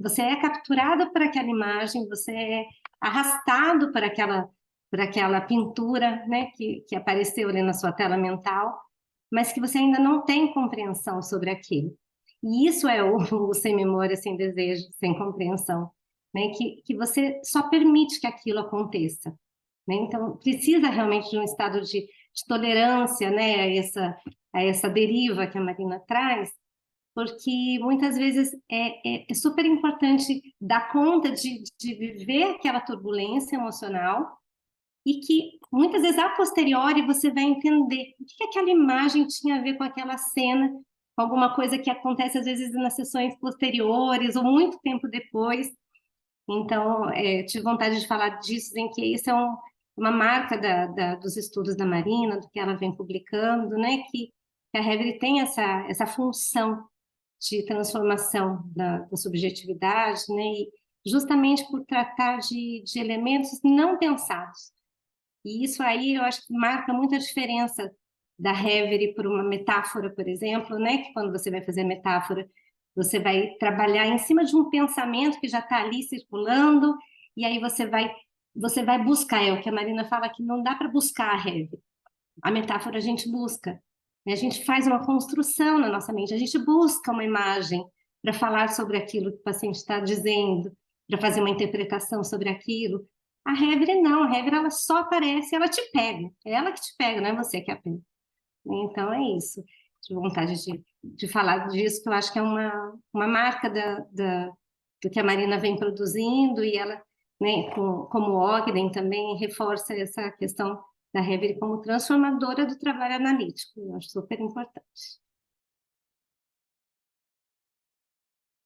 você é capturado por aquela imagem, você é arrastado por aquela pintura, né, que apareceu ali na sua tela mental, mas que você ainda não tem compreensão sobre aquilo. E isso é o sem memória, sem desejo, sem compreensão, né, que você só permite que aquilo aconteça, né? Então, precisa realmente de um estado de tolerância, né, a essa deriva que a Marina traz, porque muitas vezes é super importante dar conta de viver aquela turbulência emocional e que muitas vezes a posteriori você vai entender o que aquela imagem tinha a ver com aquela cena, com alguma coisa que acontece às vezes nas sessões posteriores ou muito tempo depois. Então, tive vontade de falar disso, em que isso é uma marca dos estudos da Marina, do que ela vem publicando, né? Que a Reverie tem essa função de transformação da subjetividade, né? E justamente por tratar de elementos não pensados. E isso aí eu acho que marca muito a diferença da Reverie por uma metáfora, por exemplo, né? Que quando você vai fazer metáfora, você vai trabalhar em cima de um pensamento que já está ali circulando, e aí você vai buscar, é o que a Marina fala, que não dá para buscar a Reverie. A metáfora a gente busca, né? A gente faz uma construção na nossa mente, a gente busca uma imagem para falar sobre aquilo que o paciente está dizendo, para fazer uma interpretação sobre aquilo. A Reverie não, a Reverie ela só aparece, ela te pega, é ela que te pega, não é você que a pega. Então é isso, tive vontade de falar disso, que eu acho que é uma marca do que a Marina vem produzindo, e ela, né, como Ogden também reforça essa questão da Reverie como transformadora do trabalho analítico. Eu acho super importante.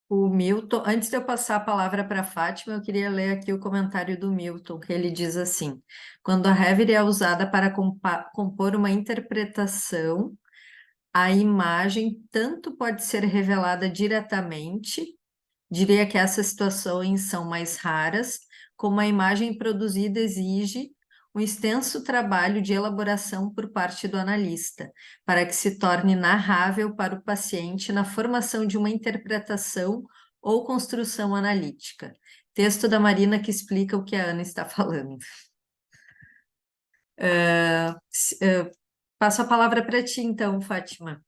o Milton, antes de eu passar a palavra para a Fátima, eu queria ler aqui o comentário do Milton, que ele diz assim: quando a Reverie é usada para compor uma interpretação, a imagem tanto pode ser revelada diretamente, diria que essas situações são mais raras, como a imagem produzida exige um extenso trabalho de elaboração por parte do analista, para que se torne narrável para o paciente na formação de uma interpretação ou construção analítica. Texto da Marina que explica o que a Ana está falando. Passo a palavra para ti, então, Fátima.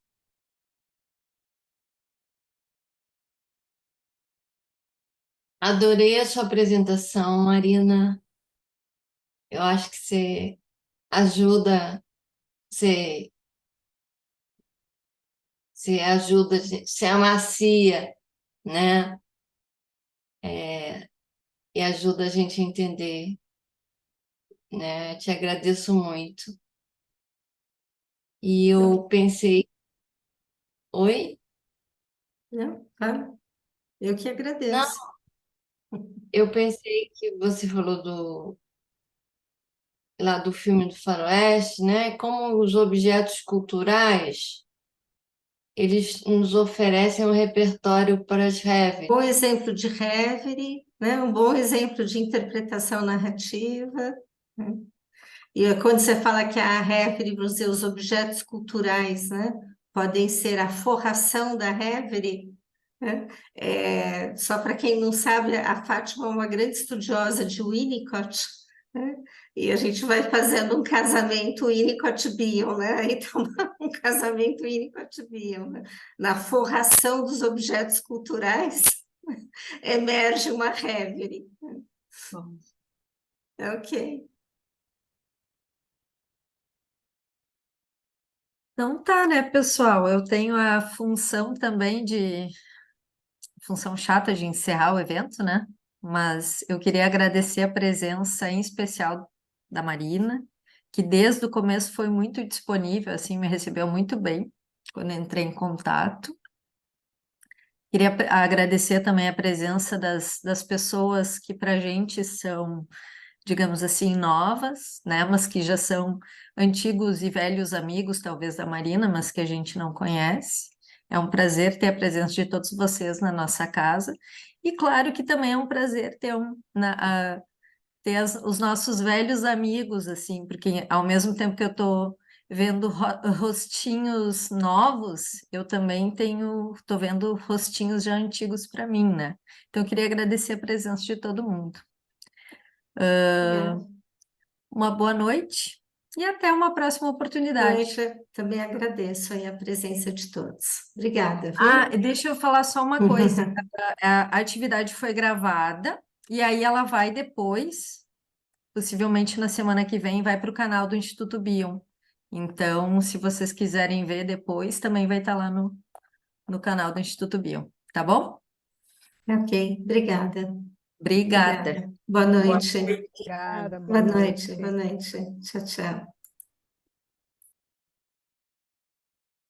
Adorei a sua apresentação, Marina. Eu acho que você ajuda, você, você ajuda, você amacia, né? e ajuda a gente a entender, né? Te agradeço muito. E eu pensei, oi? Não, claro. Eu que Não, agradeço. eu pensei que você falou lá do filme do Faroeste, né? Como os objetos culturais, eles nos oferecem um repertório para as Bom reves. exemplo de Reverie, né? Um bom exemplo de interpretação narrativa, né? E quando você fala que a Reverie, vamos dizer, os objetos culturais, né? Podem ser a forração da Reverie, né? Só para quem não sabe, a Fátima é uma grande estudiosa de Winnicott, né? E a gente vai fazendo um casamento Winnicott-Bion, né? Então, um casamento Winnicott-Bion, né? Na forração dos objetos culturais, emerge uma Reverie. Bom, Ok. Então tá, né, pessoal? Eu tenho a função também função chata de encerrar o evento, né? Mas eu queria agradecer a presença em especial da Marina, que desde o começo foi muito disponível, assim, me recebeu muito bem quando entrei em contato. Queria agradecer também a presença das pessoas que para a gente são, digamos assim, novas, né? Mas que já são antigos e velhos amigos, talvez, da Marina, mas que a gente não conhece. É um prazer ter a presença de todos vocês na nossa casa. E claro que também é um prazer ter, ter os nossos velhos amigos, assim, porque ao mesmo tempo que eu estou vendo rostinhos novos, eu também estou vendo rostinhos já antigos para mim, né? Então eu queria agradecer a presença de todo mundo. Obrigada. Uma boa noite e até uma próxima oportunidade. Noite, também agradeço aí a presença de todos. Obrigada, Ah, viu? deixa eu falar só uma coisa. A atividade foi gravada e aí ela vai depois, possivelmente na semana que vem, vai para o canal do Instituto Bion. Então, se vocês quiserem ver depois, também vai estar lá no canal do Instituto Bion, tá bom? Ok, obrigada. Obrigada. Obrigada. Boa noite. obrigada, Boa boa noite, noite. boa noite. Tchau, tchau.